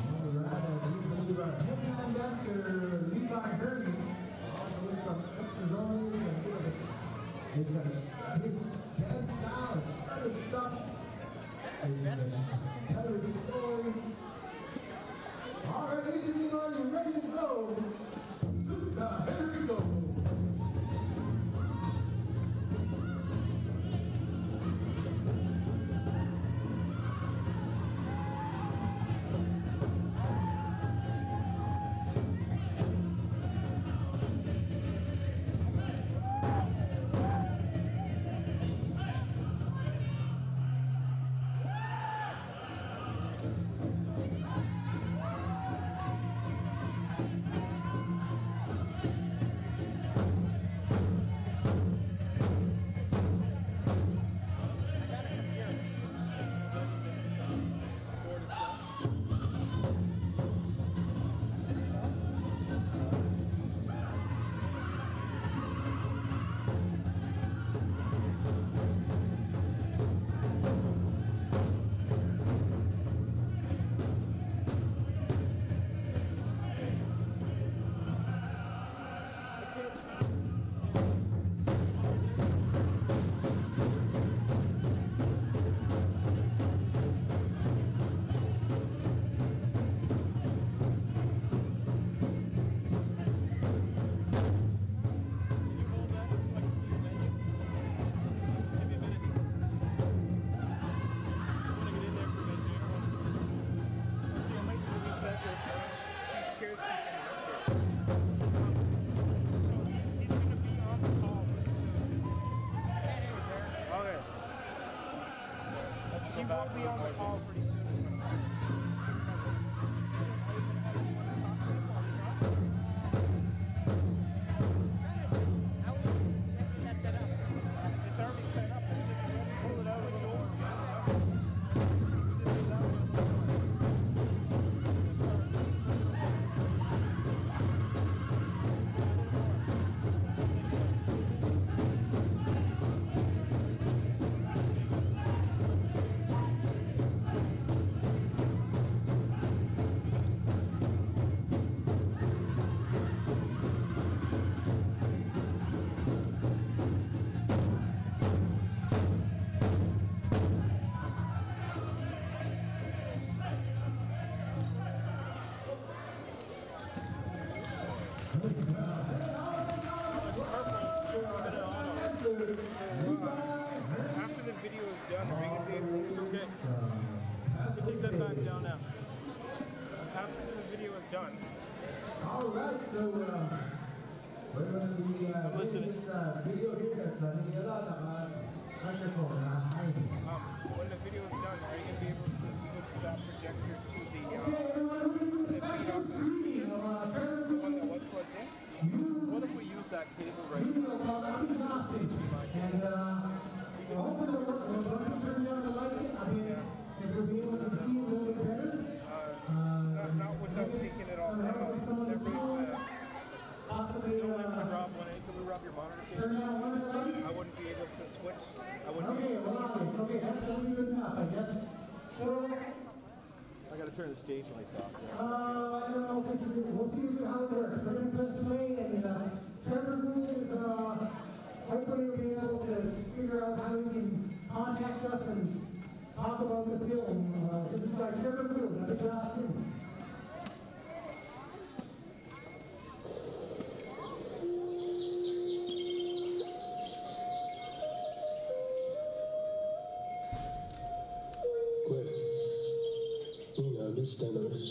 All right, we believe our headline dancer, Levi Herman, all the way from Extra he's got his dance style and start his stuff. He's going to tell his story. All right, ladies and gentlemen, are you ready to go? Here we go. All right, so we're going to be doing this video here that's wonderful. When the video is done, are you going to be able to switch that projector to the Okay, everyone, we're going to do a special screening of Trevor Goulden's what if we use that cable right video called Abby Johnson. And hopefully once we turn down the light, I mean, if we'll be able to see a little bit better. not without taking it all down. Possibly, Can we rub your monitor cable? turn down one of the lights. I wouldn't be able to switch. Okay, that's good enough, I guess. So, I gotta turn the stage lights off. I don't know if this is, we'll see how it works. We're going to press play, and Trevor Gould is, hopefully we'll be able to figure out how you can contact us and talk about the film. This is by Trevor Gould, Abby Johnson. Standards,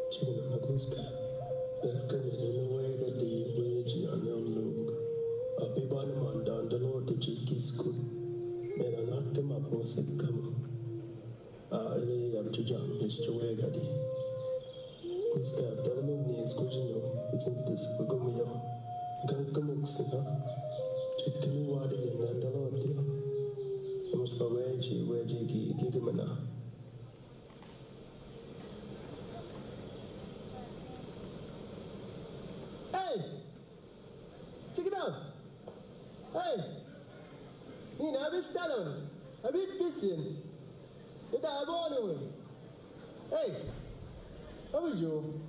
chicken and knuckles, that can get in the way that the wage and young look. A people man down the Lord to cheeky school. Made a knock them up on sick come. Ele have to jump, Mr. Wegadi. Who's got the needs, could you know? It's in this for Gomio. Gankamooks, chicken water and the Lord, dear. I must go wage, Gigamana. Check it out. Hey, you know, I'm standing. I'm busy. You're not born. Hey, how are you?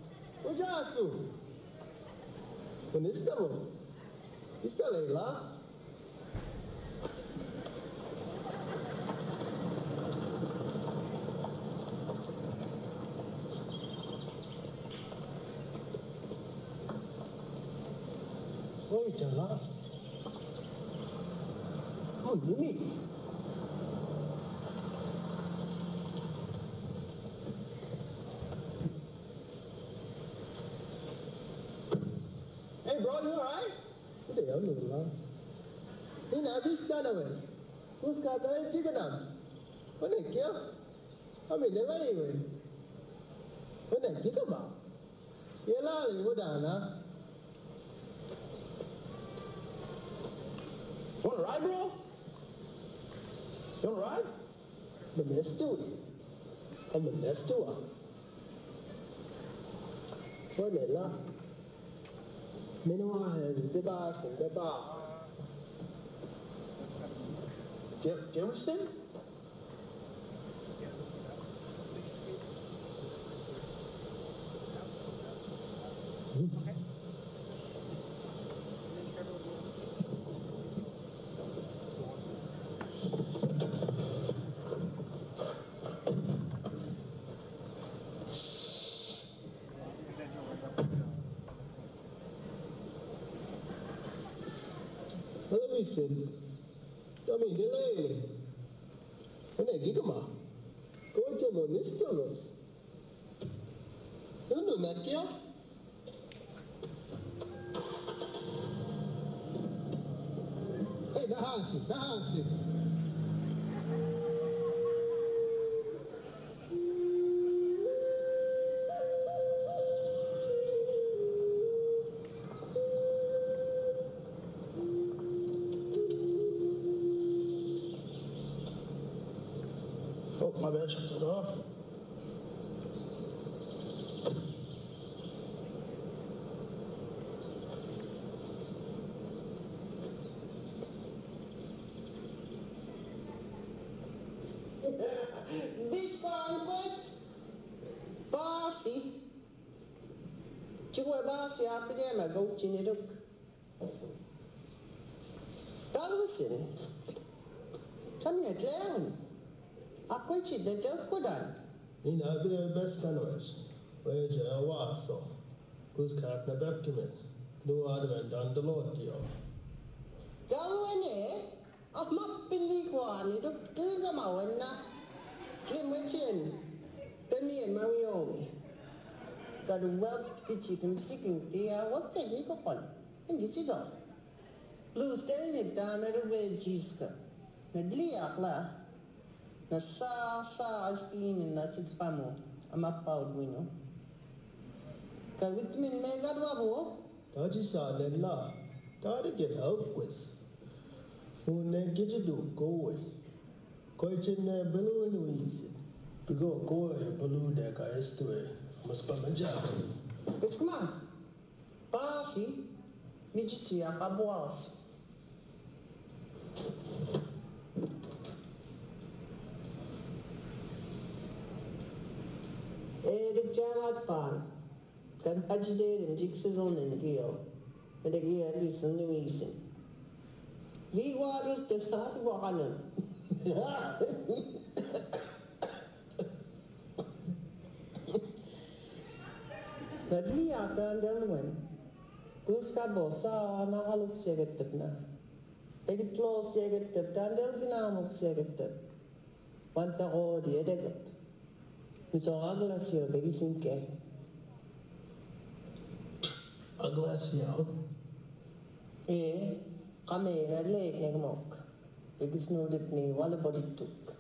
What's your answer? When it's double, it's still a lot. Wait a lot. Oh, you mean? Hey, bro, you alright? What the hell, no, you know, this son of it. Who's got the chicken up? What the hell? I mean, never even. What the kick him out? You're not even down, huh? You wanna ride, bro? You wanna ride? But let's do it. Let's do it. What the hell? Meanwhile, the bar and the bar. Jefferson? Listen, I mean, delay. When I get them out, go to the list of them. You know that, yeah? Hey, the house. Oh, my bad, shut that off. This conquest, Bossy. Chukwa Bossy after them, I go to Niduk. Dalwasin. Come here, Clown. Aku cerita terkudan. Ini ada best canvas. Wajah awak so. Kus kat na document. Dua ada dan Lord dia. Kalau ini, apa pilih kuan itu tu kemauan na. Kemudian, demi mawiong. Kadu welt pichikim siking tia what technical kon. And get it all. Blue staying it down at a red jiska. Nadli akla. Na sa spin in na six pamo. I'm up out window. Can we mean mega wabo? Taji sa nella. Tada get help quiz. Une get you do go away. Koichin below in the easy. To go below deck I estuary. Must be my jobs. It's come on. Pasi. Mijisia kabuas. Erik jamat pan. Kan hajde and jigsaw in the gale. But the gear is in the reason. We water the start water. But he out done one. Guska bossa nakaluk segetep na. Take it close, take it up, Tandel Ginamok segetep. Wanta ko di edegap. Miso aglasio, baby sinke. Aglasio? Kami na lake nagmok. Bigis no dip ni wala body tuk.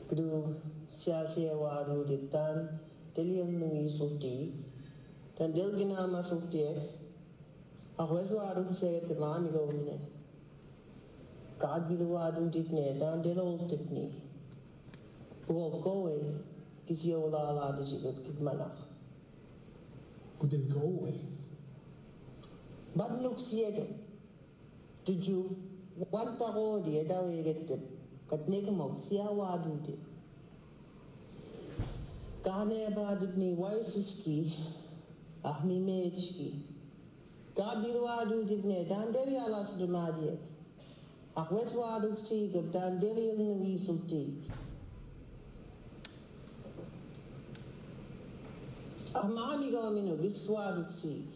Kudu siya wadu dip tan, teliam nungi sulti. Tandel Ginama sulti Ako wadu segetep mami go mine. God be the wadu dip ne, Tandel old dip ni. Go away. Kisi ola ala de jigot kip malak. Could they go away? But look siege. Did you want to go the other way get the Katnikamok, see how I do it? Kane badibni waiski, ahmi mechki. Kabiru dibne, Dandeli alas de Madia. Akweswadu seek of Dandeli in the weasel tea. Amami gomino, Giswadu seek.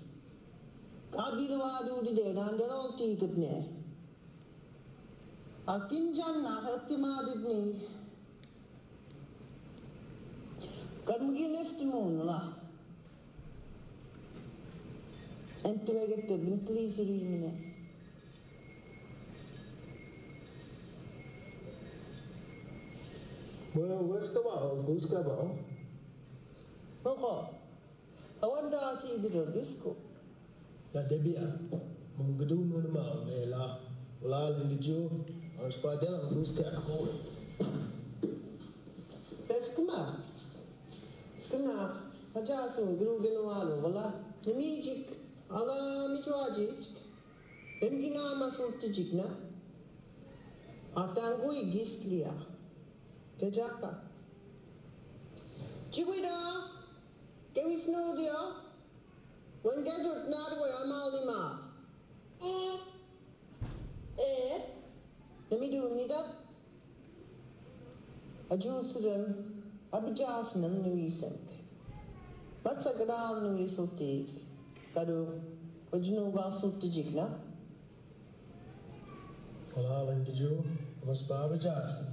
Kabiru did Dandel tea of ne. Akinjana helkimadibni. Kadmuginest moonla. And to get the Bentley Serene. Well, where's Kabao? Who's Kabao? Oh, I wonder to see the disco. Na Debia, Mungadu Munama, Mela, Lal and the Jew, and Spadel, who's Kabao? Let's come out. Skana, Ajasu, Gruganwalo, Vala, the magic, Allah Michwajik, Emgina Masutijigna, Atangui Gislia, Pejaka. Chiwida, can we snow dear? When get it not away, I'm all let me do Nida. A Jerusalem. Abijasan ng nuisang. What's a ground nuisal take? Kadu, would you know about Sultijik na? Wala lang did you? Mas Babijasan.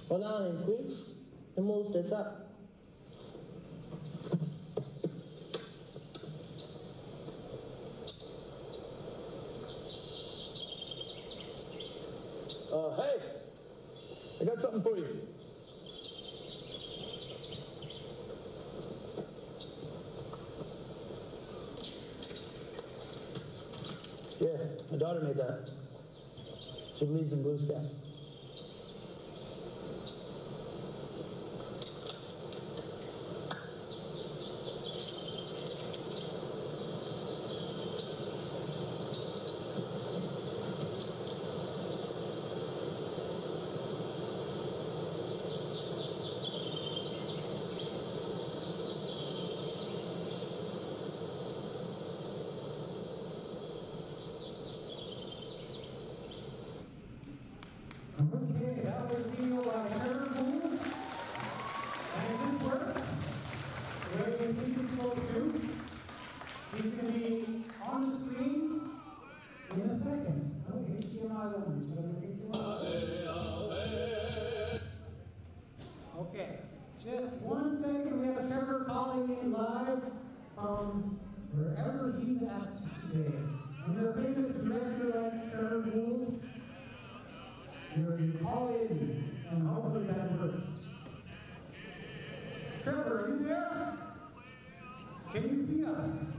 Wala lang quiz. The multas up. Hey, I got something for you. Yeah, my daughter made that. She believes in Blue Sky. Okay, that was Neo by Herb Moons. And if this works, the way we think it's supposed to, he's going to be on the screen in a second. Oh, HDMI 1. Okay, Just 1 second, we have Trevor calling in live from wherever he's at today. And your famous director like Trevor Gould, you call in and hopefully that works. Trevor, are you there? Can you see us?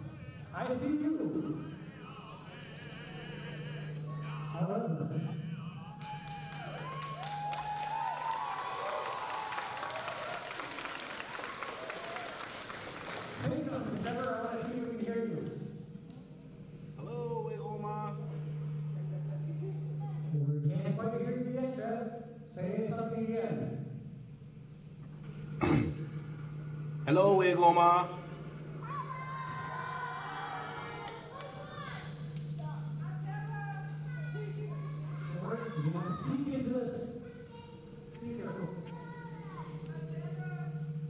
I see you. However, say something, Trevor. I want to see if we can hear you. Hello, Wegoma. We can't quite hear you yet, Trev. Say something again. Hello, Wegoma. You're going to speak into this speaker.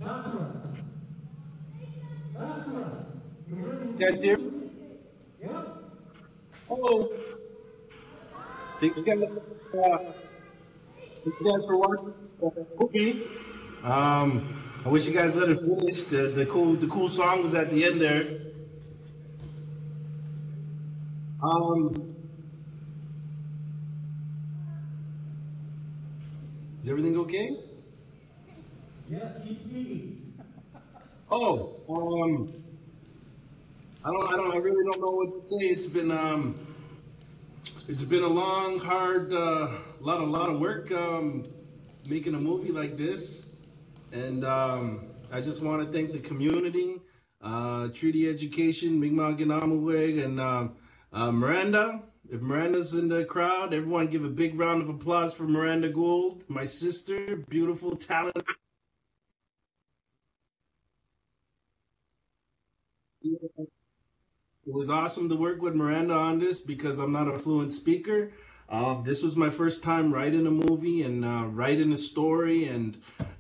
Talk to us. Talk to us. You guys hear me? Yep. Hello. Thank you guys for watching. Okay. I wish you guys let it finish. The cool song was at the end there. Is everything okay? Yes, keep speaking. Oh, I really don't know what to say. It's been a long, hard, lot of work, making a movie like this. And, I just want to thank the community, Treaty Education, Mi'kmaq Ginamuweg, and, Miranda. If Miranda's in the crowd, everyone give a big round of applause for Miranda Gould, my sister, beautiful, talented. It was awesome to work with Miranda on this because I'm not a fluent speaker. This was my first time writing a movie and writing a story and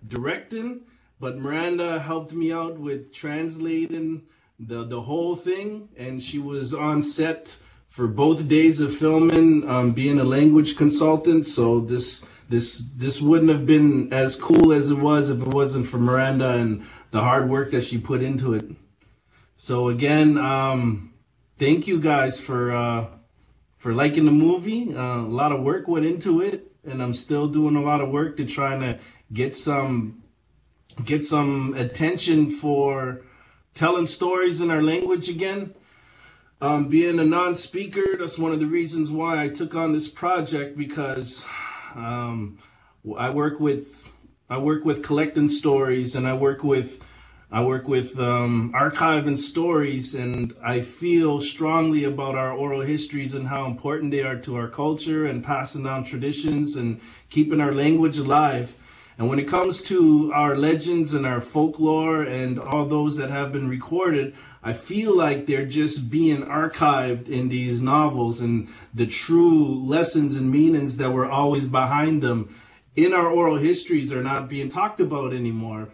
directing, but Miranda helped me out with translating the whole thing, and she was on set for both days of filming, being a language consultant. So this wouldn't have been as cool as it was if it wasn't for Miranda and the hard work that she put into it. So again, thank you guys for liking the movie. A lot of work went into it, and I'm still doing a lot of work to try to get some attention for telling stories in our language again. Being a non-speaker, that's one of the reasons why I took on this project, because I work with collecting stories, and I work with archiving stories, and I feel strongly about our oral histories and how important they are to our culture and passing down traditions and keeping our language alive. And when it comes to our legends and our folklore and all those that have been recorded, I feel like they're just being archived in these novels, and the true lessons and meanings that were always behind them in our oral histories are not being talked about anymore.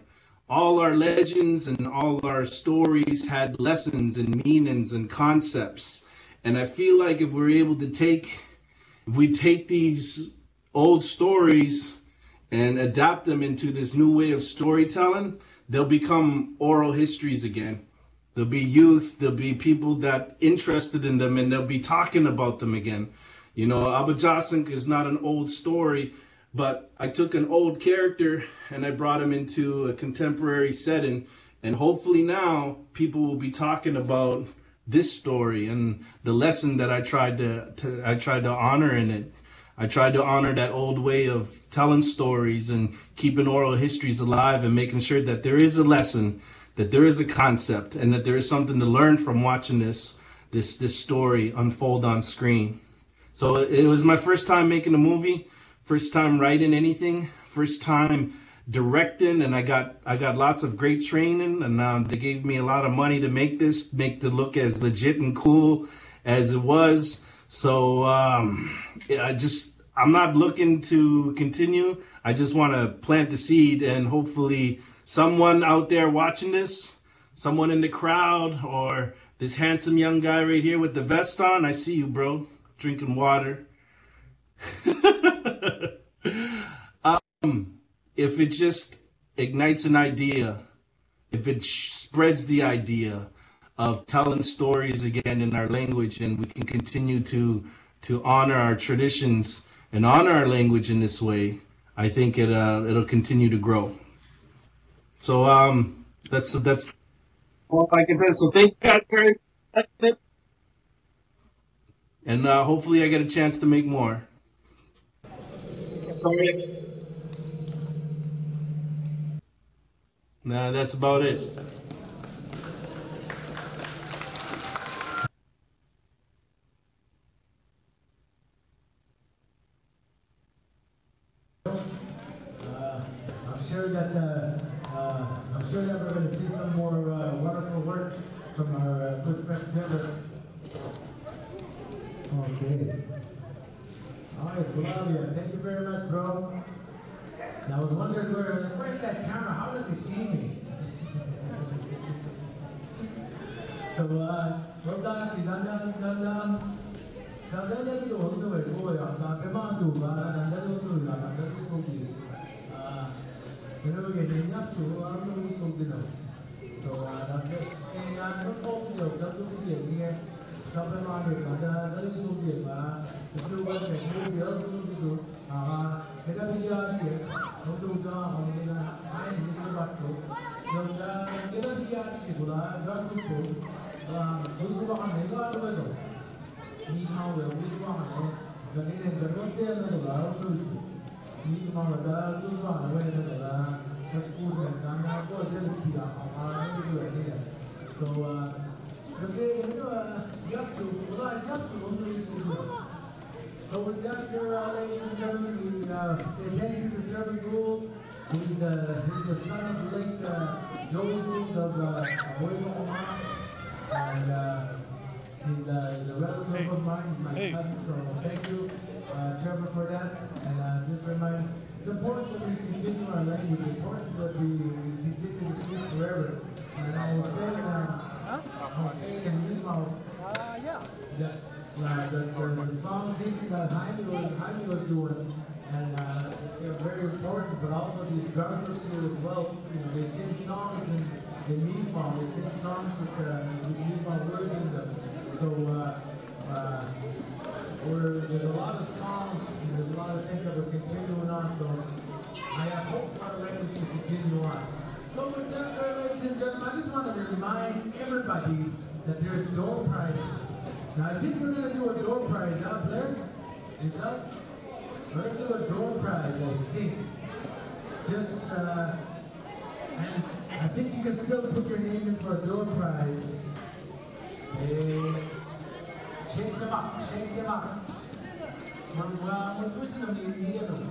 All our legends and all our stories had lessons and meanings and concepts. And I feel like if we take these old stories and adapt them into this new way of storytelling, they'll become oral histories again. There'll be youth, there'll be people that interested in them, and they'll be talking about them again. You know, Abajasink is not an old story, but I took an old character and I brought him into a contemporary setting, and hopefully now people will be talking about this story and the lesson that I tried to honor in it. I tried to honor that old way of telling stories and keeping oral histories alive and making sure that there is a lesson, that there is a concept, and that there is something to learn from watching this story unfold on screen. So it was my first time making a movie, first time writing anything, first time directing, and I got lots of great training, and they gave me a lot of money to make it look as legit and cool as it was. So I'm not looking to continue. I just want to plant the seed, and hopefully someone out there watching this, someone in the crowd, or this handsome young guy right here with the vest on, I see you, bro, drinking water. ignites an idea, if it spreads the idea of telling stories again in our language, and we can continue to honor our traditions and honor our language in this way, I think it'll continue to grow. So that's all I can say. So thank you guys very much. And hopefully I get a chance to make more. Nah, that's about it. I'm sure that we're going to see some more wonderful work from our good friend Trevor. Okay. Alright, Flavia, thank you very much, bro. And I was wondering where's that camera? How does he see me? So, well done, si dam dito uno ko ya sa pema tu ba dan dan uno la dan dan so ki pero ye ni ap chu ar no so ki na so da ke ya no ko yo da tu ki ye ni sa pema ni da dan so ki ba tu ba ne ni yo tu ki tu kita biya ni no tu da hum ni na ai ni se ba tu so da kita biya ni tu la da tu ko tu ba ne ga ba do ni how we use one the name the don't tell me about ni how the use one when the school and then go tell you so okay you have to realize you have to only so with that ladies and gentlemen we say thank you to Trevor Gould he's the son of the late Joey Gould of Oego, Omaha, and he's a relative of mine, he's my cousin, so thank you, Trevor, for that. And just remind, it's important that we continue our language, it's important that we continue to speak forever. And I was saying in Nemo that the songs that Jaime was doing, and they're very important, but also these drum groups here as well, you know, they sing songs in Nemo, they sing songs with Nemo words in them. So there's a lot of songs and there's a lot of things that we're continuing on. So I hope our language will continue on. So with that, ladies and gentlemen, I just want to remind everybody that there's door prizes. Now I think we're going to do a door prize, huh, Blair? Giselle? We're going to do a door prize, I think. Just, and I think you can still put your name in for a door prize. Shake them up, shake them up. We're twisting them immediately.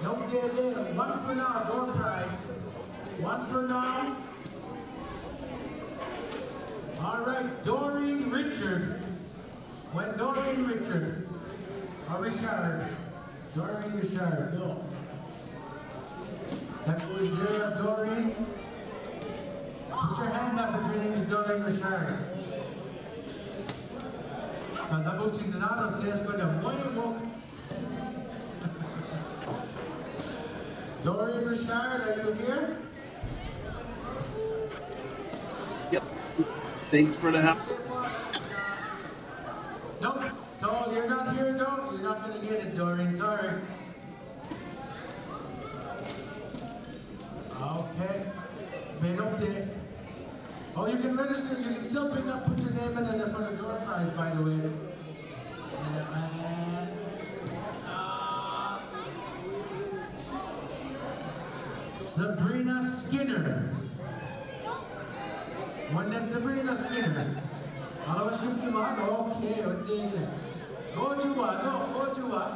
No, one for now, door prize. One for now. All right, Doreen Richard. When Doreen Richard, or Richard. Doreen Richard, no. That was there, Doreen. Put your hand up if your name is Doreen Richard. Because I'm watching the Nado says going to Moyamo. Doreen Richard, are you here? Yep. Thanks for the help. Nope. So you're not here, though? You're not going to get it, Doreen. Sorry. Okay. Menote. Oh, you can register. You can still pick up, put your name in there for the door prize, by the way. Sabrina Skinner. When that's Sabrina Skinner. Hello, okay, go to what?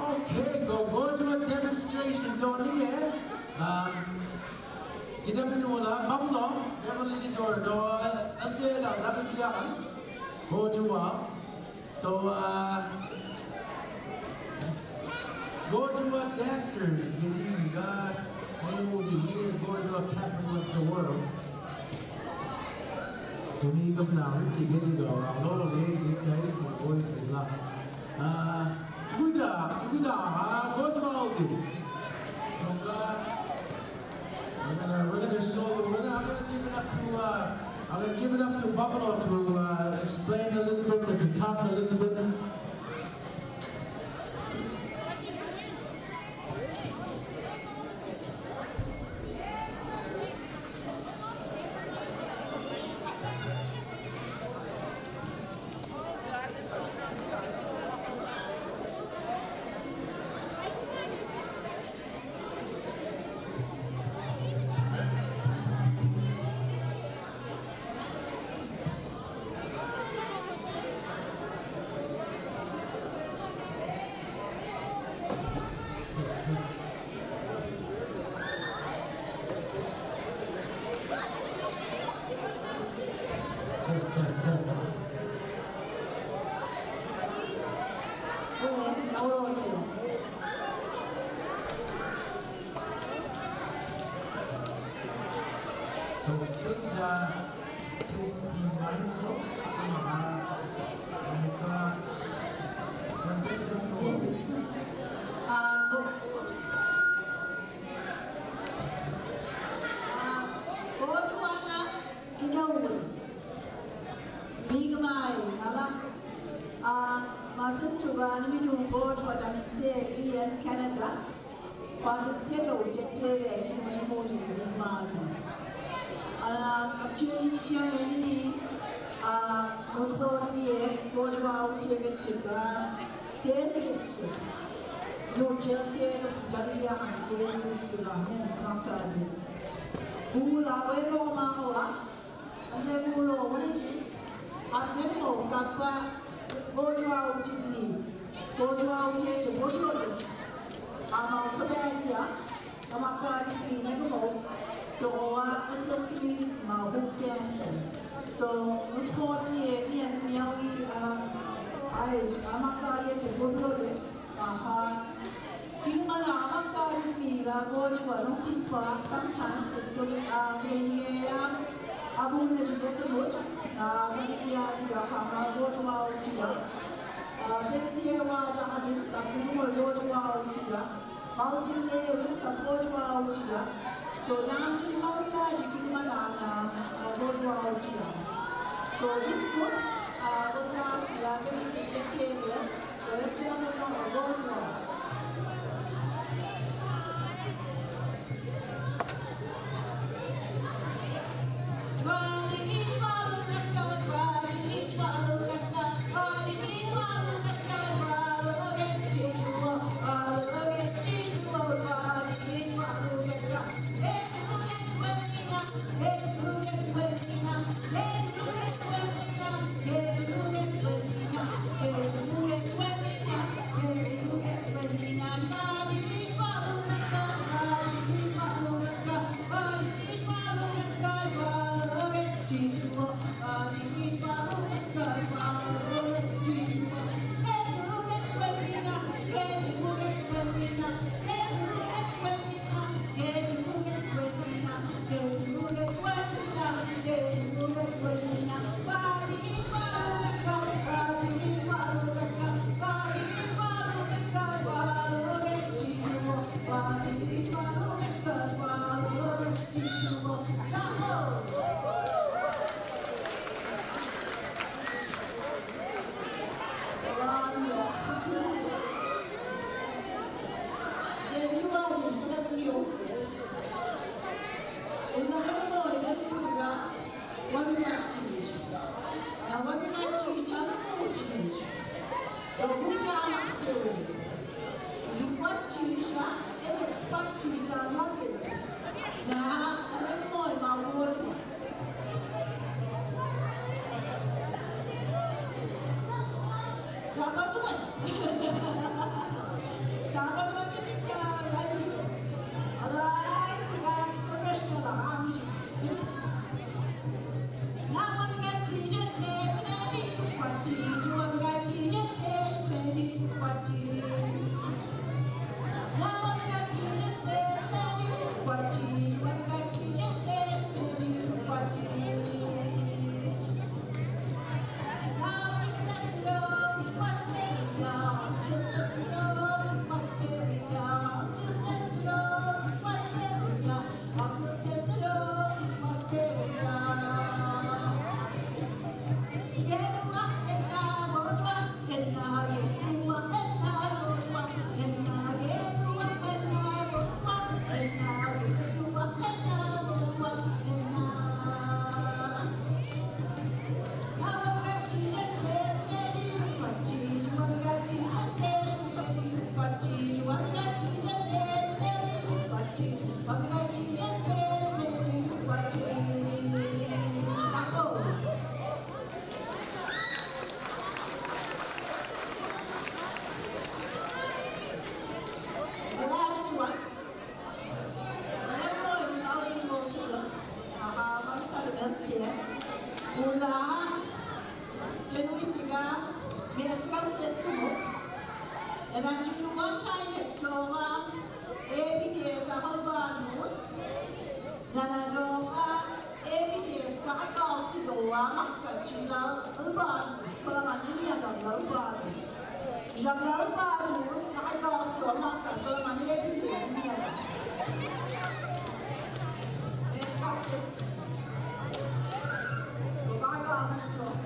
Okay, go to a demonstration, don't you? Kita menolak, kamu loh, dia mesti door, nanti dah dapat dia. Go to what? So go to a dancers, because you got able to hear, go to a capital of the world. tụi mình cầm nào thì cái gì đó nó lên cái của tôi sẽ là chúng ta có cho thì we're gonna show I'm gonna give it up to Buffalo to explain a little bit, to talk a little bit. Test. So please be mindful. Masin tuba ni mi go to da mi se in Canada. Pasit telo tete ni mi mo ni ma ni. Actually siya ni go to go to out to ga thesis. No jelte jariya thesis ga ni makaji. Bula we go ma wa. Ane bulo wani ji. Ane mo kapa go to out to me, go to out here to go to it. I'm out of area, I'm a card in the home, to a testimony, my whole cancer. So, with 40 and Miawi, I'm a card to go to it. Human, I'm a card in me, go to a routine park sometimes, it's good. Abu Najibesabut, go to our dear. Best year, I didn't go to our dear. Mountain layer, go to our dear. So now to our magic in Manana, go to our dear. So this book, what last year, maybe say area, so let's tell them go to our. this and I do one time at Tova, every day is a whole barnhouse. Nanadova, every day is a house to go, Makachila, a barnhouse, Palamania, no barnhouse. Jamal barnhouse, I goes to a Makachila, and every day is near. It's got this. So I goes to cross.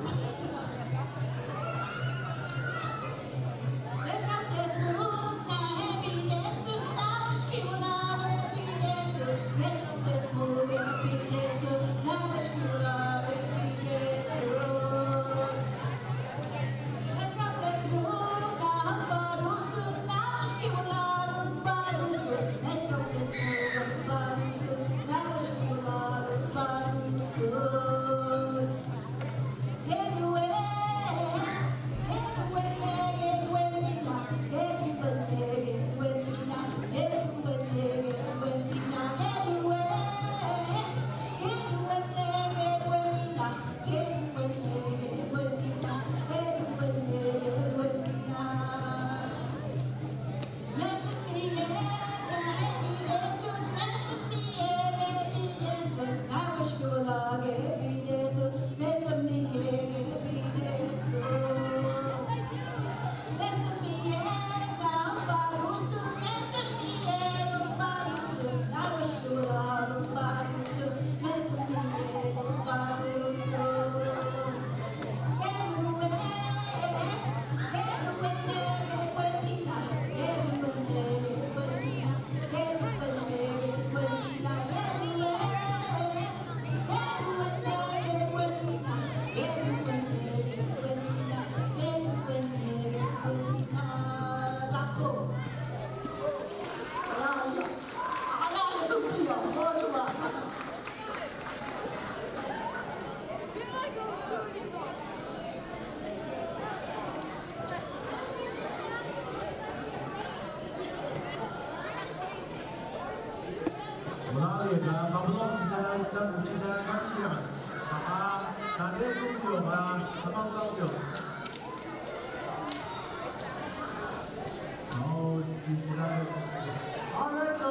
Alright, so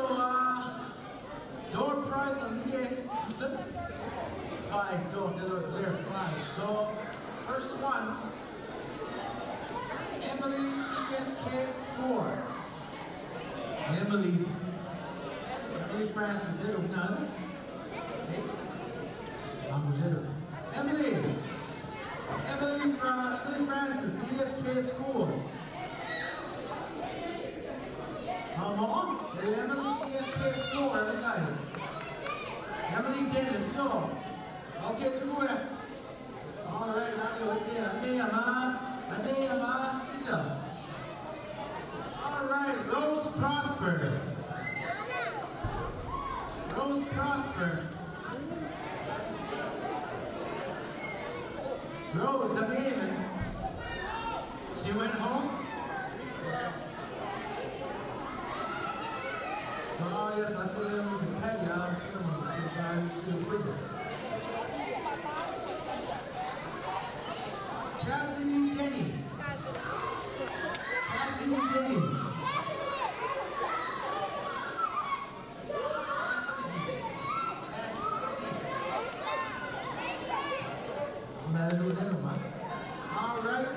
door prize on the five, don't they're five. So first one, Emily ESK4. Emily Francis, zero none. Emily Francis, ESK School. Mom, Emily ESK4, every night. Emily Dennis, no. Okay, to it. All right, now go there. Adeyama, Lisa. All right, Rose Prosper. Rose Prosper. Rose, the baby. She went home. Oh yes, I see them with the petty out to the bridge. Chastity Denny. Chastity Denny. All right.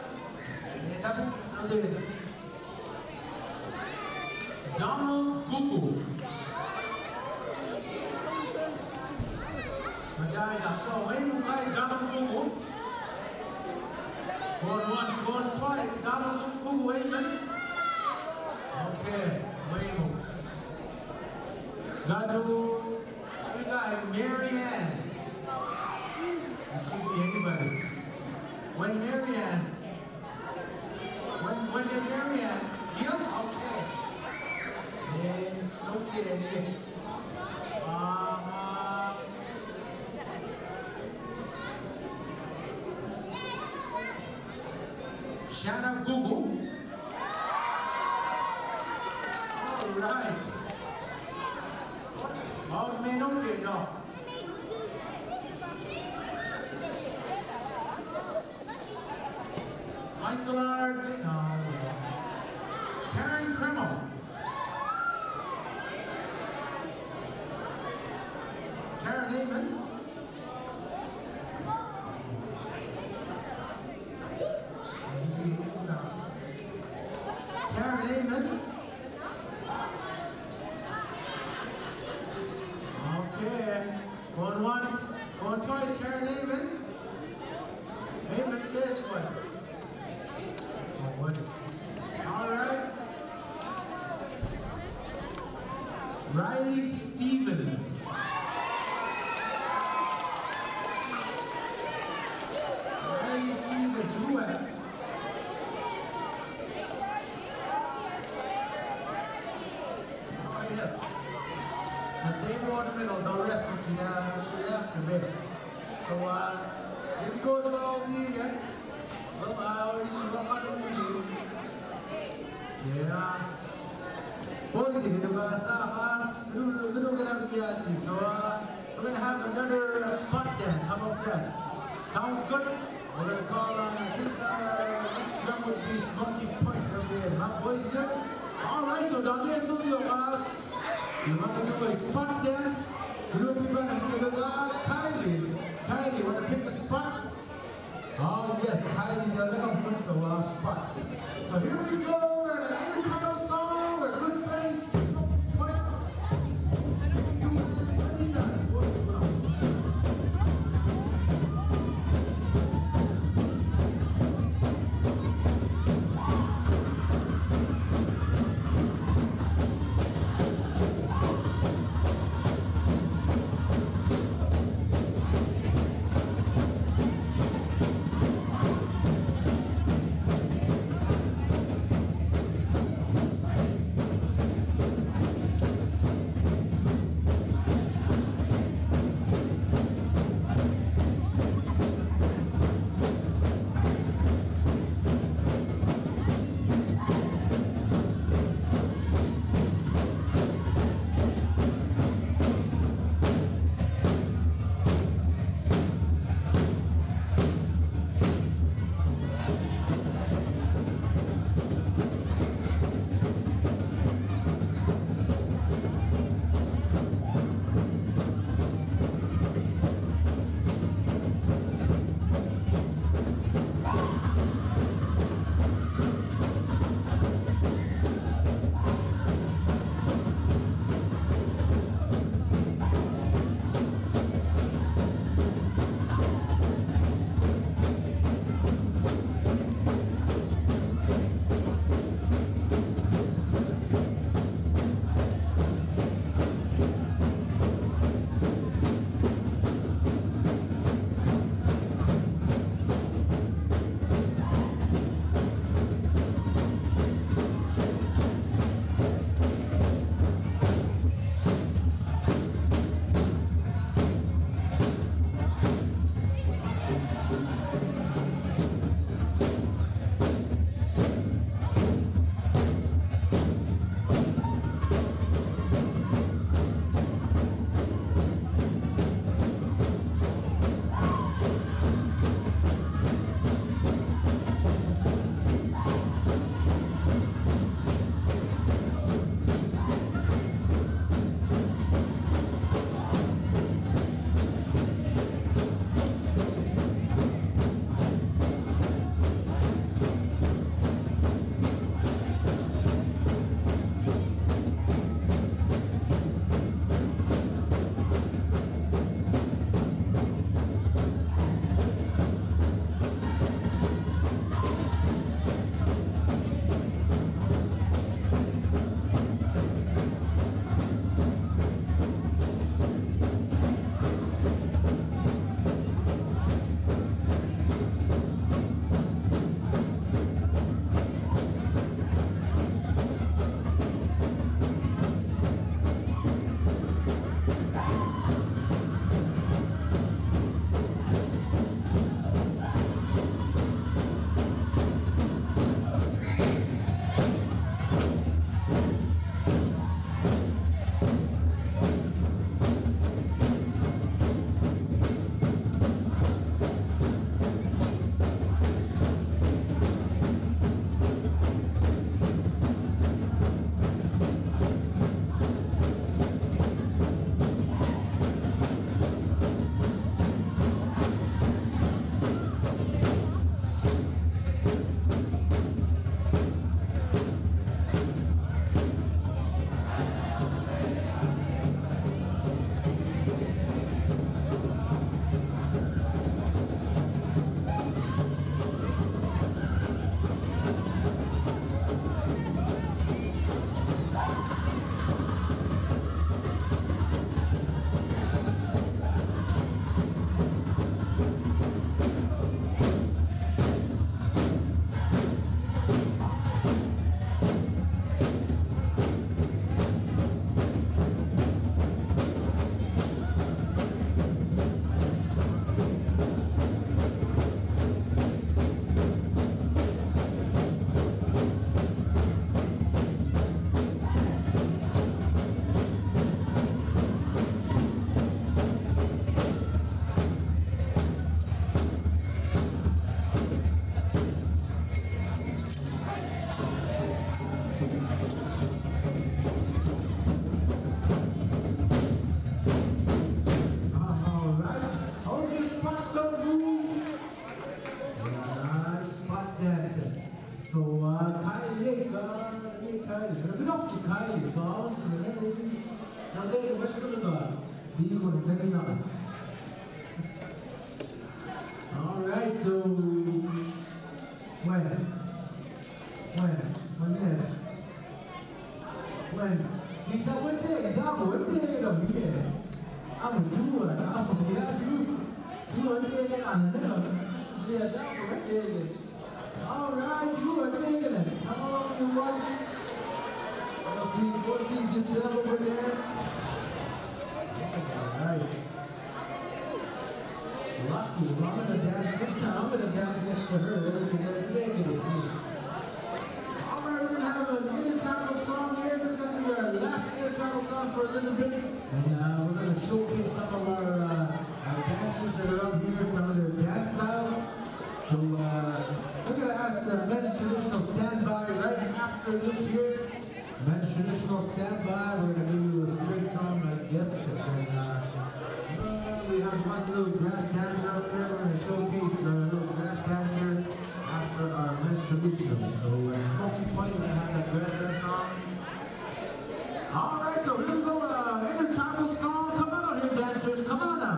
Donald Google. Donald Google. Going once, going twice. Donald Google, amen. Okay, wait. Got to, we got Marianne. That could be anybody. When Marianne. When did Marianne? Yep, okay. Okay. Shanna Google. All right. All men okay, no. Michael R. Naaman. Okay, going once, going twice, Karen Naaman. Naaman says what? Oh, what? All right. Riley Stevens. Riley Stevens, who at? Oh, yes. The same one in the middle, no rest of the left a bit. So, this goes well with you again. Well, I already should work on it with you. So, boys, if you're going to stop, we're going to have a guillotine. So, we're going to have another spot dance. How about that? Sounds good? We're going to call on, I think our next drum would be Smoky Point over there. Now, boys, you good? All right, so down there, so you're going to do a spot dance. We're going to be running with Kylie. Kylie, want to pick a spot? Oh, yes, Kylie, they're going to pick the spot. So here we go. We're in an intro song. We're good friends. Smoky Point. When he said, what day? Dog, what day of the year? I'm a Jew, I'm a Jew. Jew, I'm taking on the middle. Yeah, dog, what day is? All right, Jew, I'm taking it. How long you want? Go see Giselle over there. All right. Lucky. Well, I'm gonna dance next time. I'm gonna dance next to her. Today it was me. Alright, we're gonna have an inner travel song here. This is gonna be our last inner travel song for a little bit. And we're gonna showcase some of our dancers that are up here, some of their dance styles. So we're gonna ask the men's traditional standby right after this here. Men's traditional standby. We're gonna give you a straight song, I guess. And then we have one little grass dancer out there. We're going to showcase the little grass dancer after our men's traditional. So, Smoky Point, we're going to have that grass dance on. Alright, so here we go. Intertribal song. Come on here, dancers. Come on now.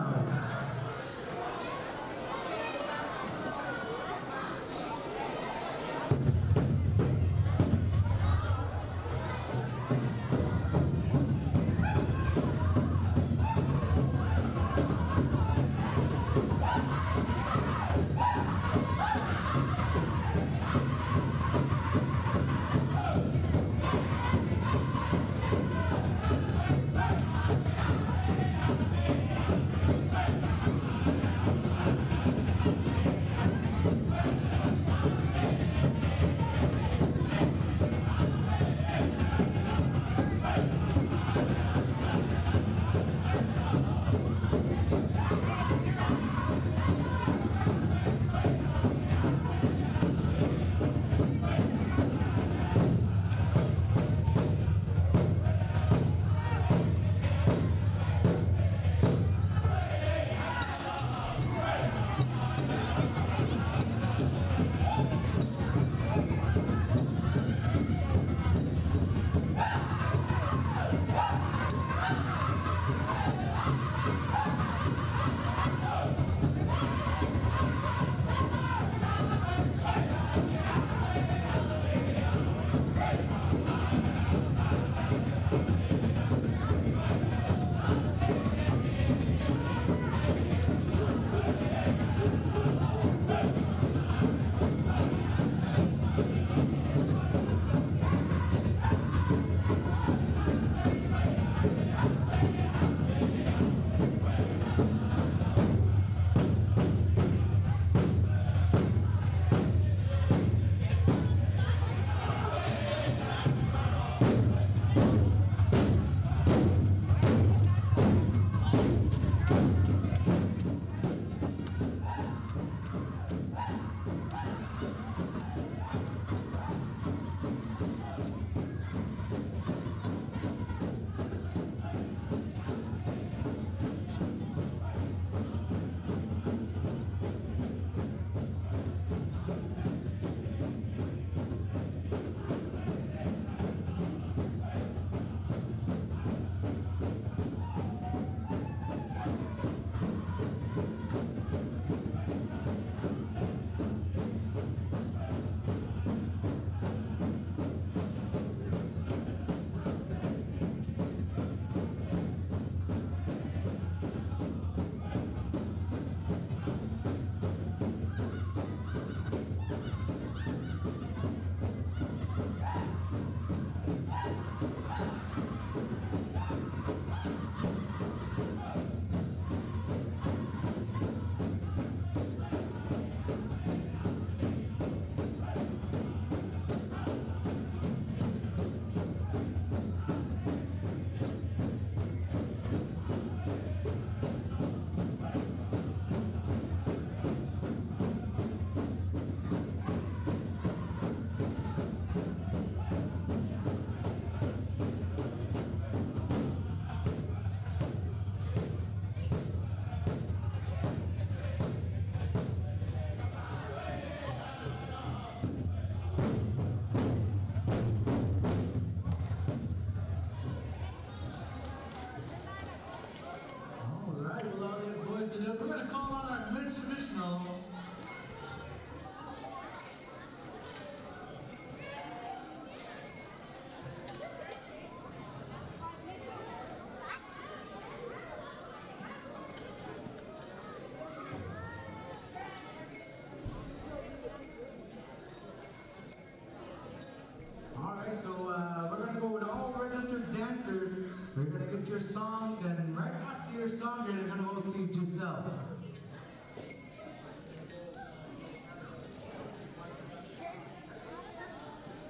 We're gonna get your song, then right after your song, you're gonna go see Giselle.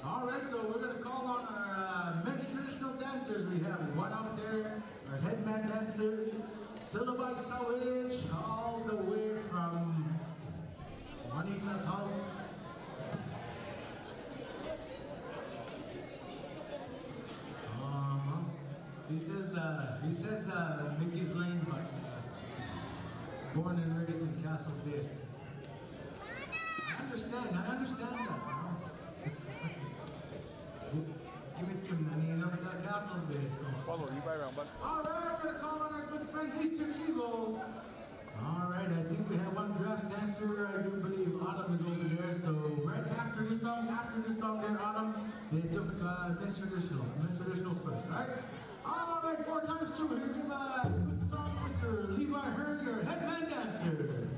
All right, so we're gonna call on our mixed traditional dancers. We have one out there, our headman dancer, Silabay Sawich, all the way from Juanita's house. He says Mickey's Lane, but born and raised in Castle Bay. I understand that. Give it to me, and up that Castle Bay. So. Follow you right around, bud. All right, we're gonna call on our good friends Eastern Eagle. All right, I think we have one grass dancer. I do believe Autumn is over there. So right after this song there, Autumn, they took mixed traditional first, right? All right, 4 times 2. We're gonna give a good song, Mr. Levi Hearn, your headman dancer.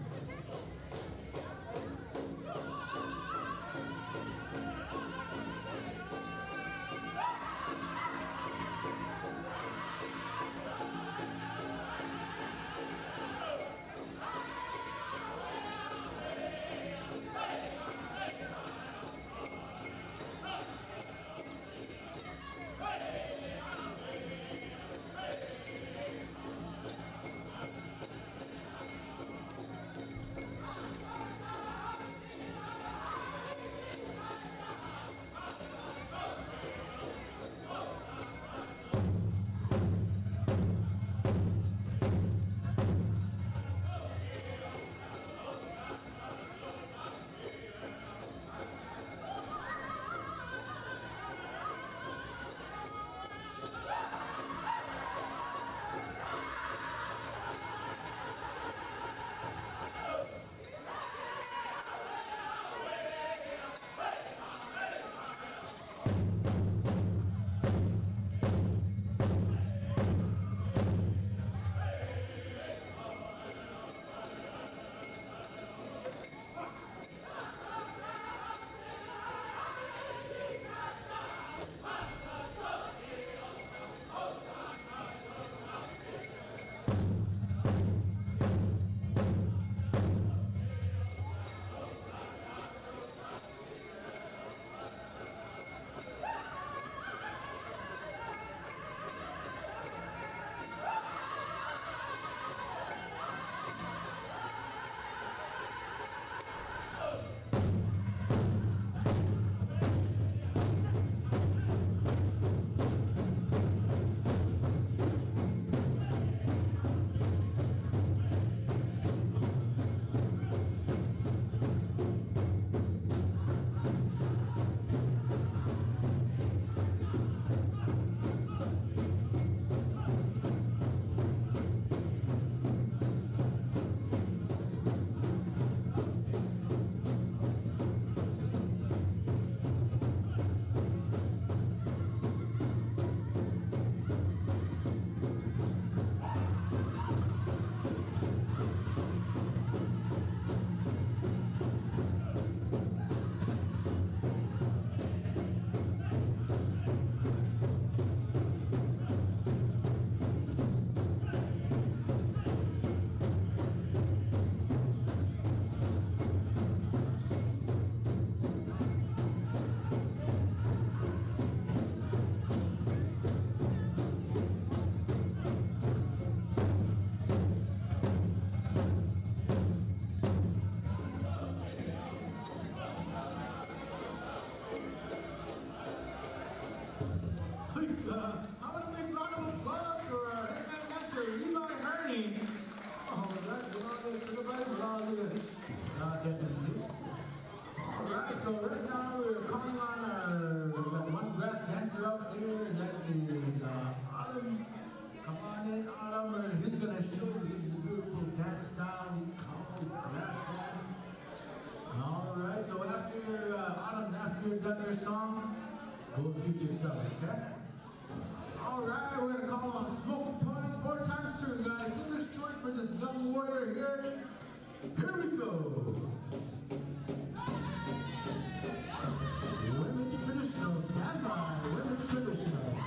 Alright, so right now we're calling on our one grass dancer out there, and that is Autumn. Come on in, Autumn, and he's going to show you his beautiful dance style called grass dance. Alright, so after Autumn, after you've done your song, go seat yourself, okay? Alright, we're going to call on Smoky Point 4 times 2, guys. Singer's choice for this young warrior here. Here we go. Women's traditional, stand by. Women's traditional.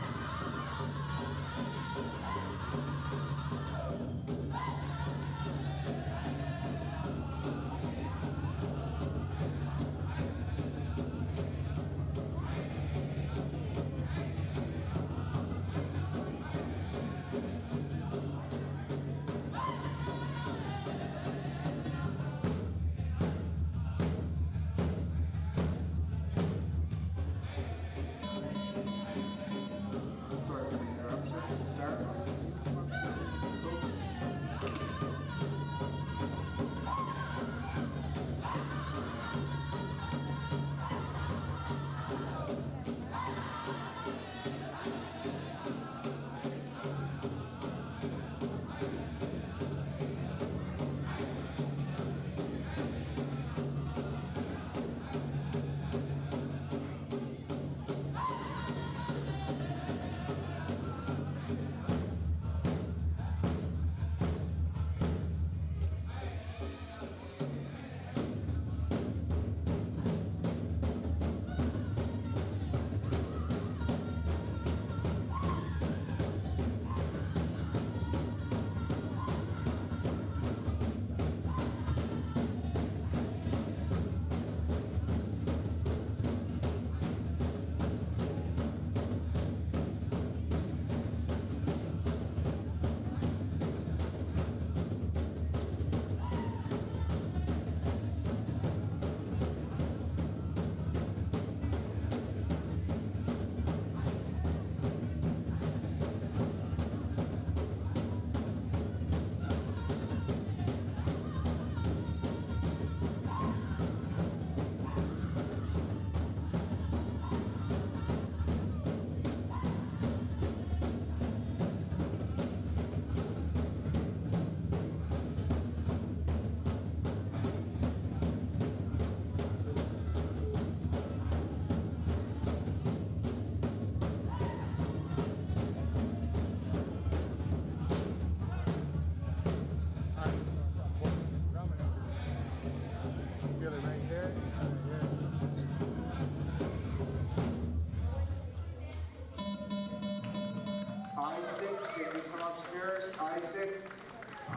Isaac.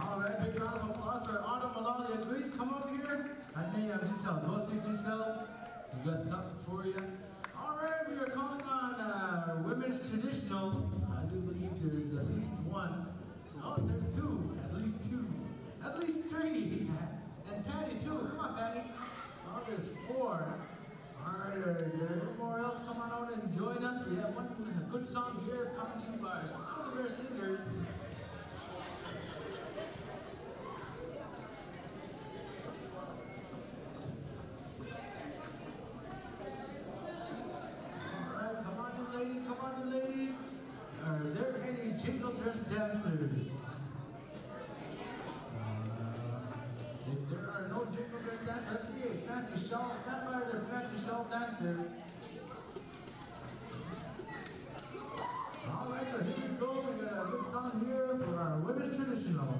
All right, big round of applause for Autumn Malalia. Please come over here. And then Giselle. Go see Giselle. She's got something for you. All right, we are calling on women's traditional. I do believe there's at least one. Oh, there's two. At least two. At least three. And Patty too. Come on, Patty. Oh, there's four. All right, is there any more else? Come on out and join us. We have one good song here coming to you by some of our singers. All right, come on in, ladies. Come on in, ladies. Are there any jingle dress dancers? If there are no jingle dress dancers, let's see a fancy shawl. Stand by the fancy shawl dancer. All right, so here we go. We got a good song here for our women's traditional.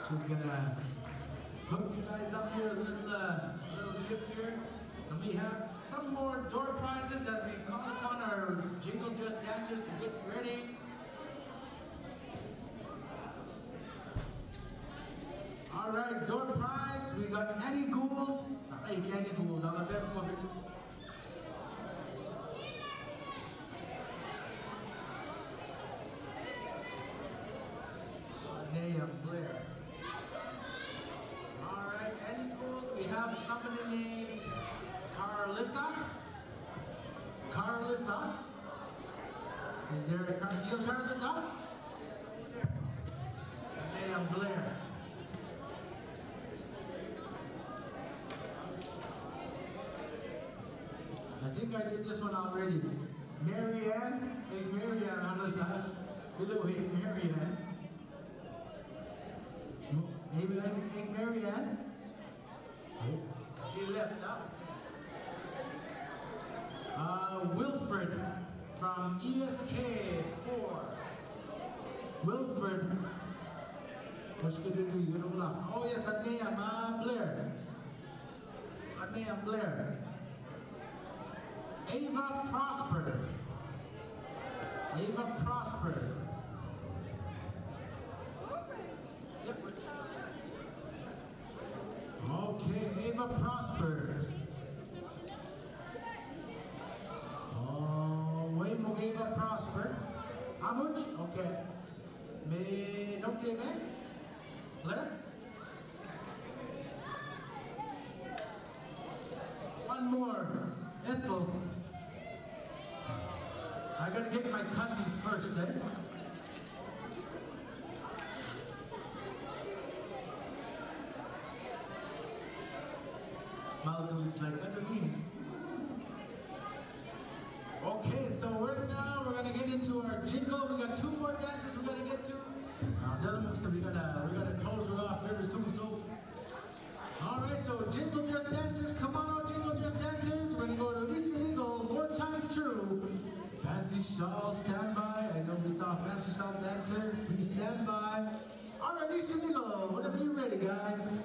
She's gonna hook you guys up here, a little gift here. And we have some more door prizes as we call upon our jingle dress dancers to get ready. All right, door prize, we got Annie Gould. Hey, Annie Gould, I'll have Is there a card? Your card is up? Okay, I'm Blair. I think I did this one already. Marianne, hey Marianne on the side. Hello, hey Marianne. Hey Marianne. She left out. Wilfred from ESK 4. Wilfred. What's good to do? You know what? Oh yes, her name Blair. Her name Blair. Ava Prosper. Ava Prosper. Yep. Okay, Ava Prosper. Wait, Ava Prosper. How much? Okay. Mais donc t'es bien? Claire? One more. Ethel. I gotta get my cousins first, eh? Malcolm's like, what do you mean? Okay, so we're gonna get into our jingle. We got 2 more dances we're gonna get to. So we're gonna close it off very soon. So, all right. So jingle just dancers, come on out, jingle just dancers. We're gonna go to Eastern Eagle 4 times through. Fancy shawl, stand by. I know we saw a fancy shawl dancer. Please stand by. All right, Eastern Eagle, whenever you're ready, guys.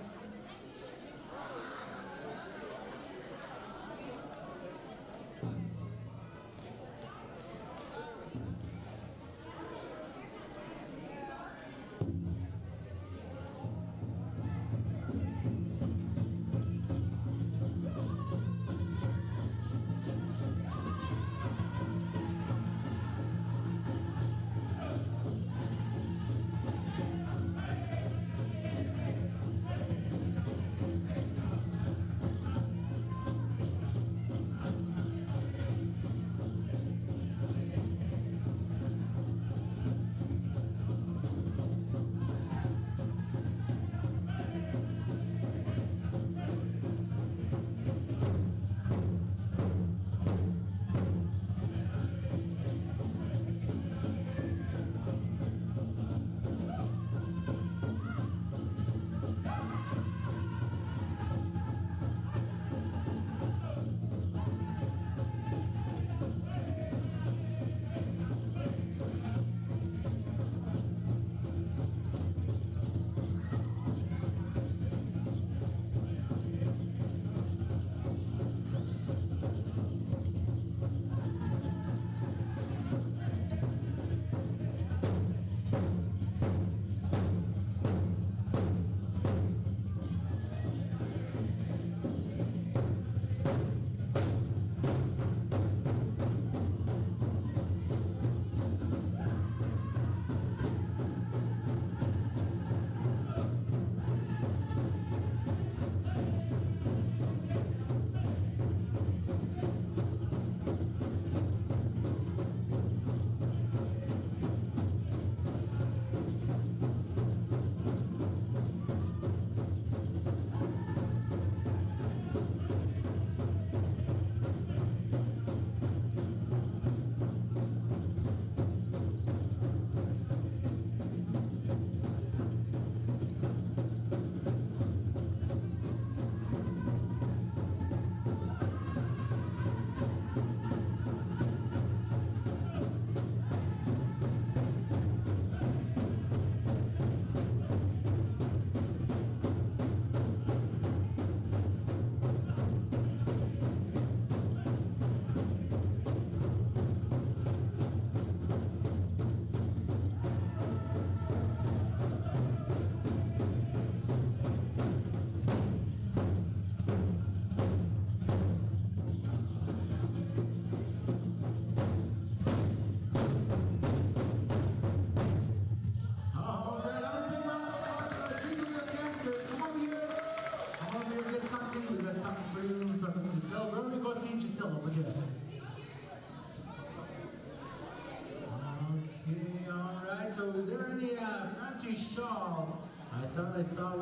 Patsy Shaw. I thought we saw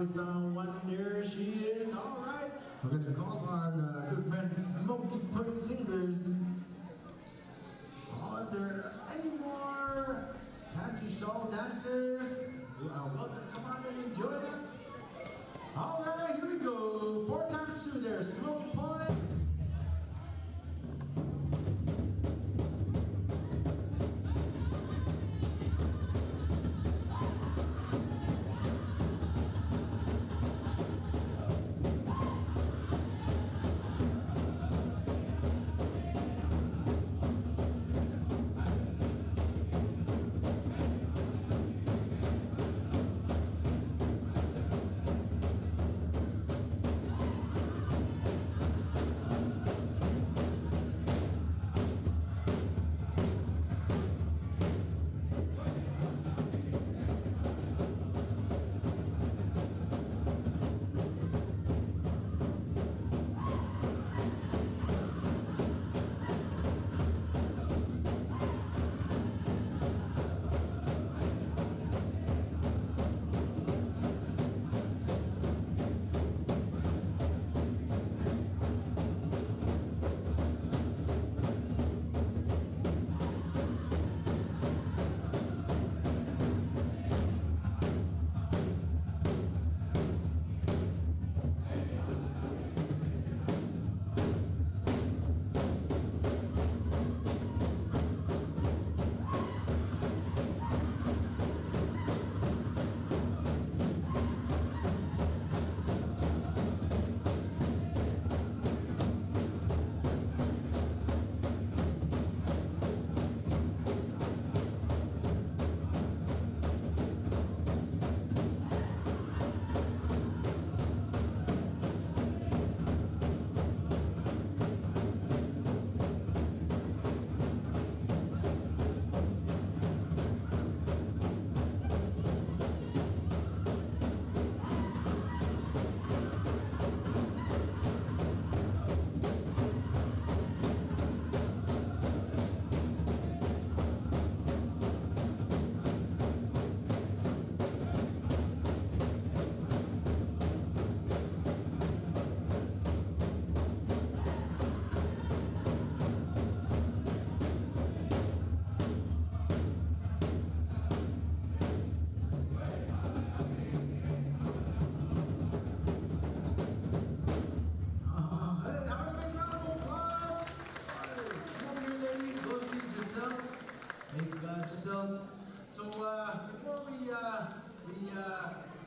one there. She is. All right. We're going to call on good friend Smoky Point Singers. Are there any more Patsy Shaw dancers? You are welcome to come on and join us. All right, here we go. 4 times through there. Smoky Point.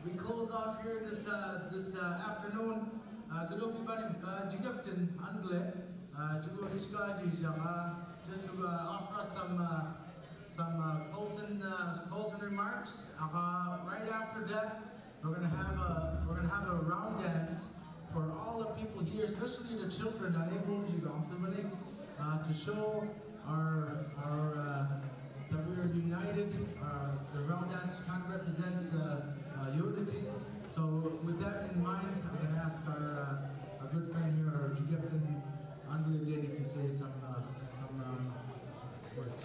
We close off here this afternoon. Good evening, Jigapton Angle. Just to offer some closing remarks. Right after that, we're gonna have a round dance for all the people here, especially the children to show that we are united. The round dance kind of represents unity. So with that in mind, I'm going to ask our good friend here, our Jigapton Angle Lady, to say some words.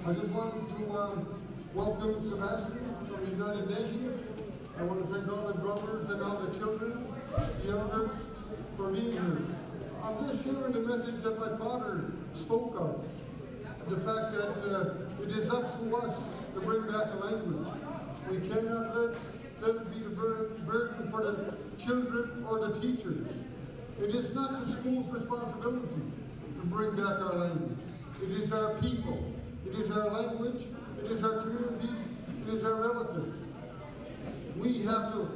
I just want to welcome Sebastian from the United Nations. I want to thank all the drummers and all the children, the elders, for being here. I'm just sharing the message that my father spoke of. The fact that it is up to us to bring back the language. We cannot let it be the burden for the children or the teachers. It is not the school's responsibility to bring back our language. It is our people. It is our language. It is our communities. It is our relatives. We have to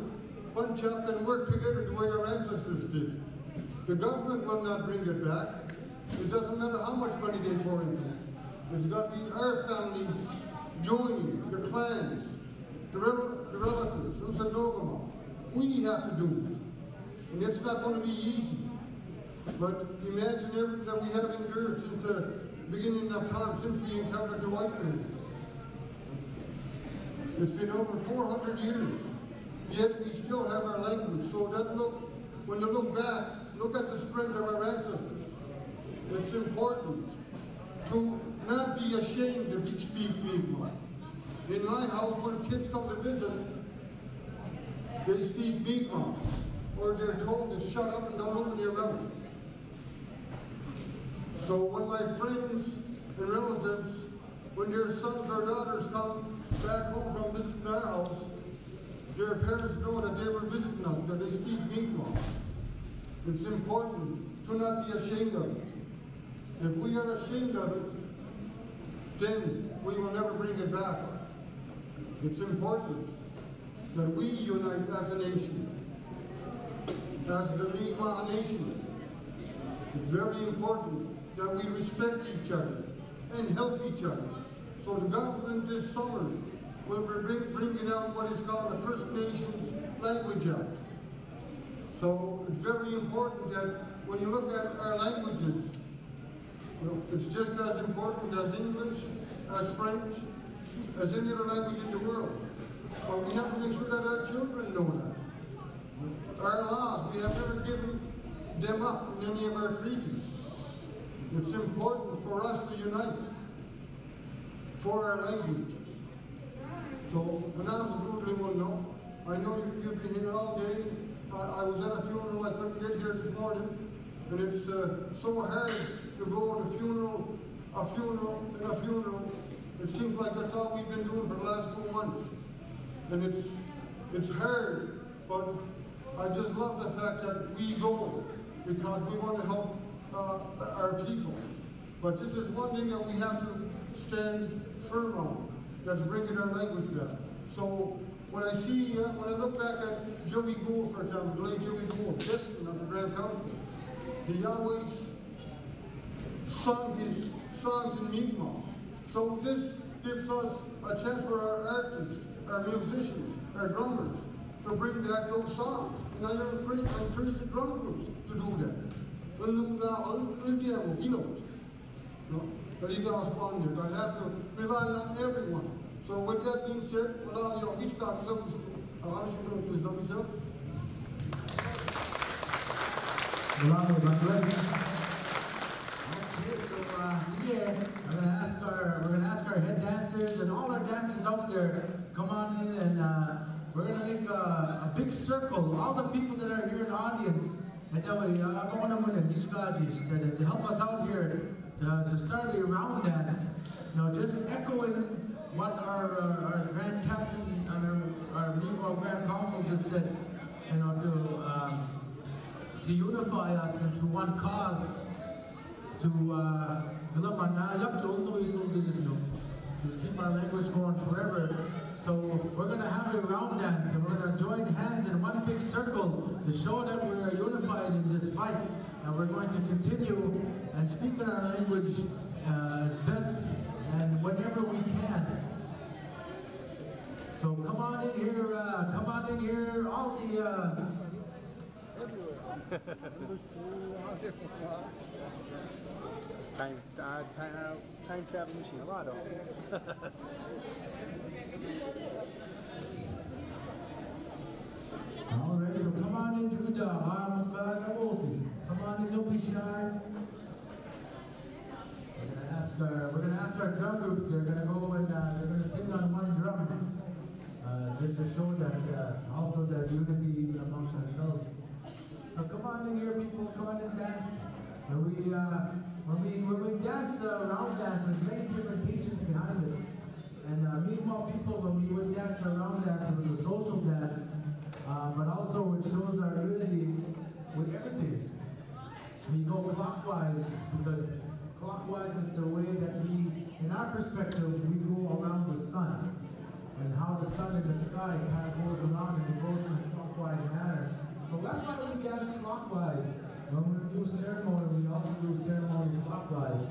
bunch up and work together the way our ancestors did. The government will not bring it back. It doesn't matter how much money they pour into it. It's got to be our families joining, the clans, the relatives, we have to do it. And it's not going to be easy. But imagine everything that we have endured since the beginning of time, since we encountered the white man. It's been over 400 years, yet we still have our language. So that when you look back, look at the strength of our ancestors. It's important to not be ashamed to speak Mi'kmaq. In my house, when kids come to visit, they speak Mi'kmaq, or they're told to shut up and don't open your mouth. So when my friends and relatives, when their sons or daughters come back home from visiting our house, their parents know that they were visiting us, that they speak Mi'kmaq. It's important to not be ashamed of it. If we are ashamed of it, then we will never bring it back. It's important that we unite as a nation, as the Mi'kmaq nation. It's very important that we respect each other and help each other. So the government this summer will be bringing out what is called the First Nations Language Act. So it's very important that when you look at our languages, it's just as important as English, as French, as any other language in the world. But we have to make sure that our children know that. Our laws, we have never given them up in any of our treaties. It's important for us to unite for our language. So, when I was a good little I know you've been here all day. I was at a funeral, I couldn't get here this morning. And it's so hard to go to a funeral. It seems like that's all we've been doing for the last 2 months. And it's hard, but I just love the fact that we go because we want to help our people. But this is one thing that we have to stand firm on, that's bringing our language back. So when I look back at Joey Gould, for example, the late Joey Gould, Gibson of the Grand Council, he always sung his songs in Mi'kmaq. So this gives us a chance for our artists, our musicians, our drummers, to bring back those songs. And I encourage the drum groups to do that. But he can respond it. I have to rely on everyone. So with that being said, we're gonna ask our head dancers and all our dancers out there, come on in and we're gonna make a big circle. All the people that are here in the audience, and then to help us out here to start a round dance. Just echoing what our Grand Captain and our Grand Council just said, to unify us into one cause, to keep our language going forever. So we're going to have a round dance and we're going to join hands in one big circle to show that we are unified in this fight. And we're going to continue and speak in our language as best and whenever we can. So come on in here, all the time travel machine, a lot of All right, so come on into the come on in, don't be shy. We're gonna ask our drum groups. They're gonna go and they're gonna sing on one drum. just to show that also that unity amongst ourselves. So come on in here, people, come on and dance. And when we dance the round dance, there's many different teachings behind it. And meanwhile, people, when we would dance a round dance, it was a social dance, but also it shows our unity with everything. We go clockwise because clockwise is the way that we, in our perspective, we go around the sun. And how the sun in the sky kind of goes around and it goes in a clockwise manner. So that's why we dance clockwise. When we do ceremony, we also do ceremony clockwise.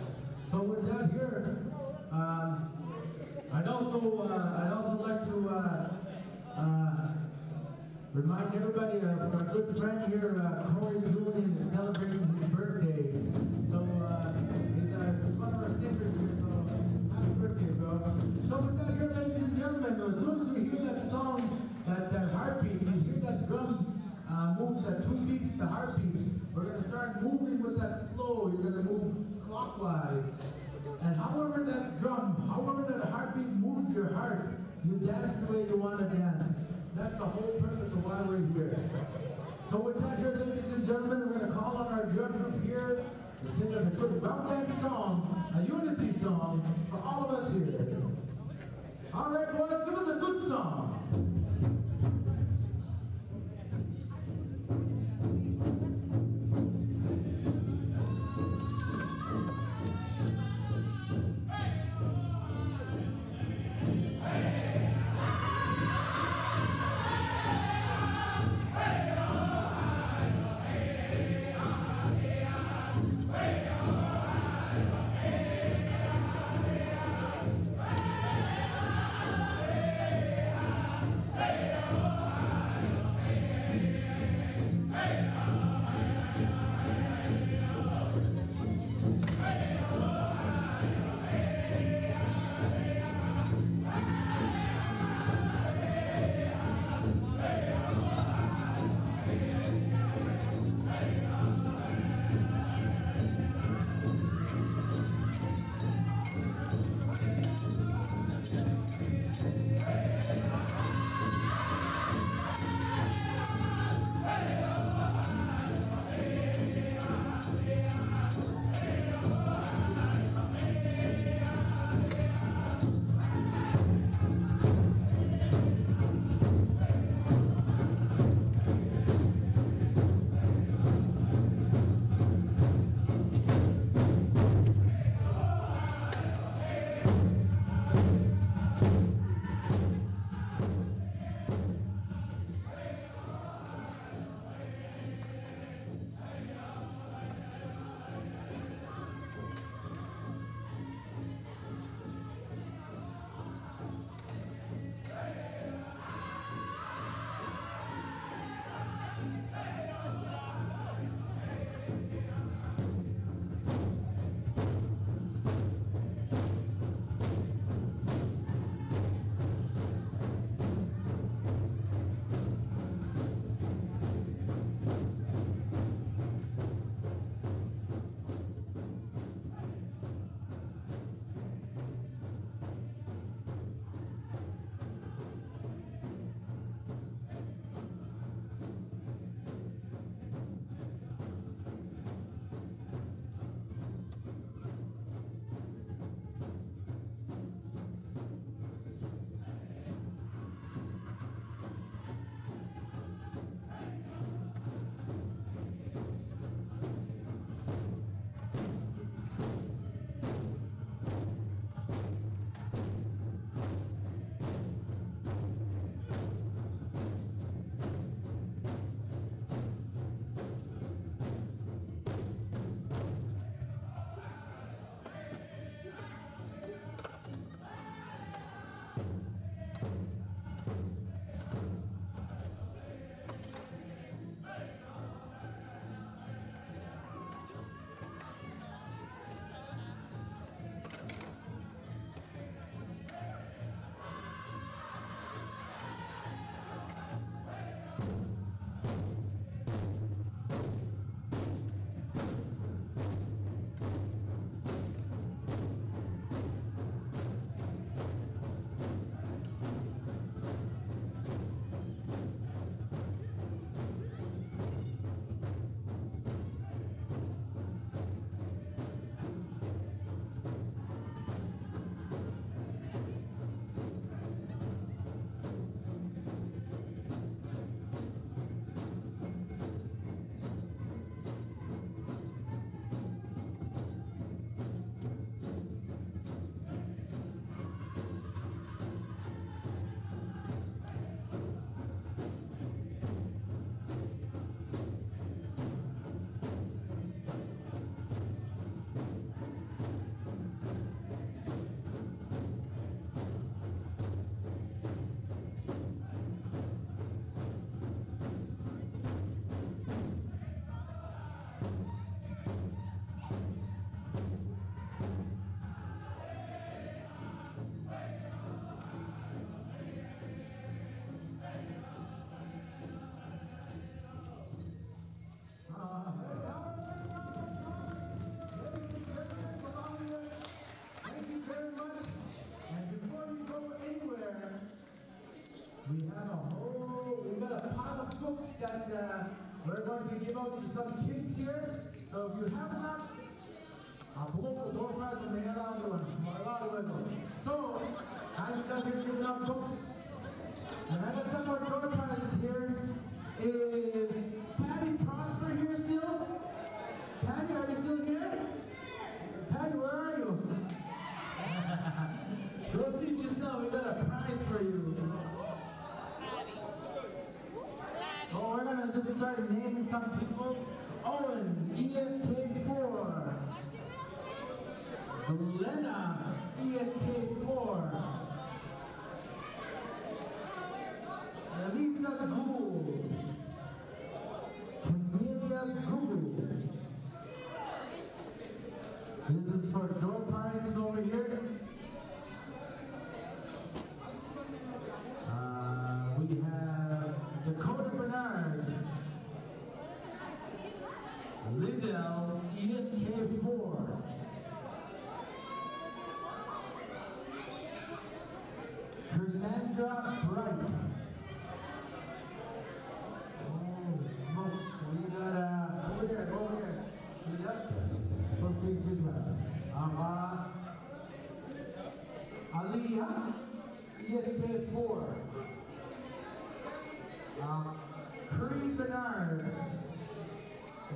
So with that here, I'd also like to remind everybody of our good friend here, Corey Julian, is celebrating his birthday. So he's one of our singers here, so happy birthday, bro. So with that here, ladies and gentlemen, as soon as we hear that song, that heartbeat, we hear that drum move, that 2 beats, the heartbeat, we're going to start moving with that flow. You're going to move clockwise. And however that drum, however that heartbeat moves your heart, you dance the way you want to dance. That's the whole purpose of why we're here. So with that here, ladies and gentlemen, we're going to call on our drum group here to sing us a good round dance song, a unity song for all of us here. All right, boys, give us a good song. we're going to give out to some kids here. So if you have enough, blow the door prize and they allow one. So, I'm just out here giving out books. And I got some more door prizes here. Is Patty Prosper here still? Patty, are you still here? Patty, where are you? Go see Giselle, we got a prize for you. Oh, we're gonna just start naming some people. Owen, ESK4. Glenna, ESK4. Elisa Gould. Camelia Google. This is for door prizes over here. We have Dakota Bernard. Liddell, ESK4. Cassandra Bright. Holy smokes, we got over there. Yep. Let's see just well. Aliyah, ESK4. Creed Bernard.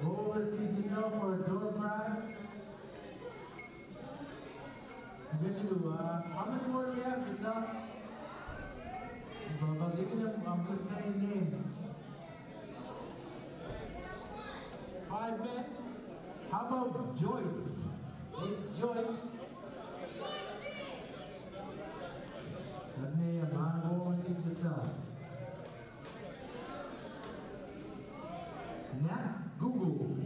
Go over to see Giselle for a door prize. How many more do we have, Giselle? I'm just saying names. 5 men. How about Joyce? Hey, Joyce. Let me go over see Giselle. Nat Google.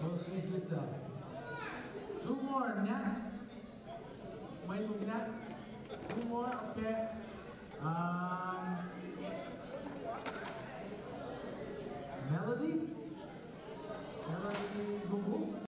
Go see Giselle. 2 more, Nat. Wait, Nat. 2 more, okay.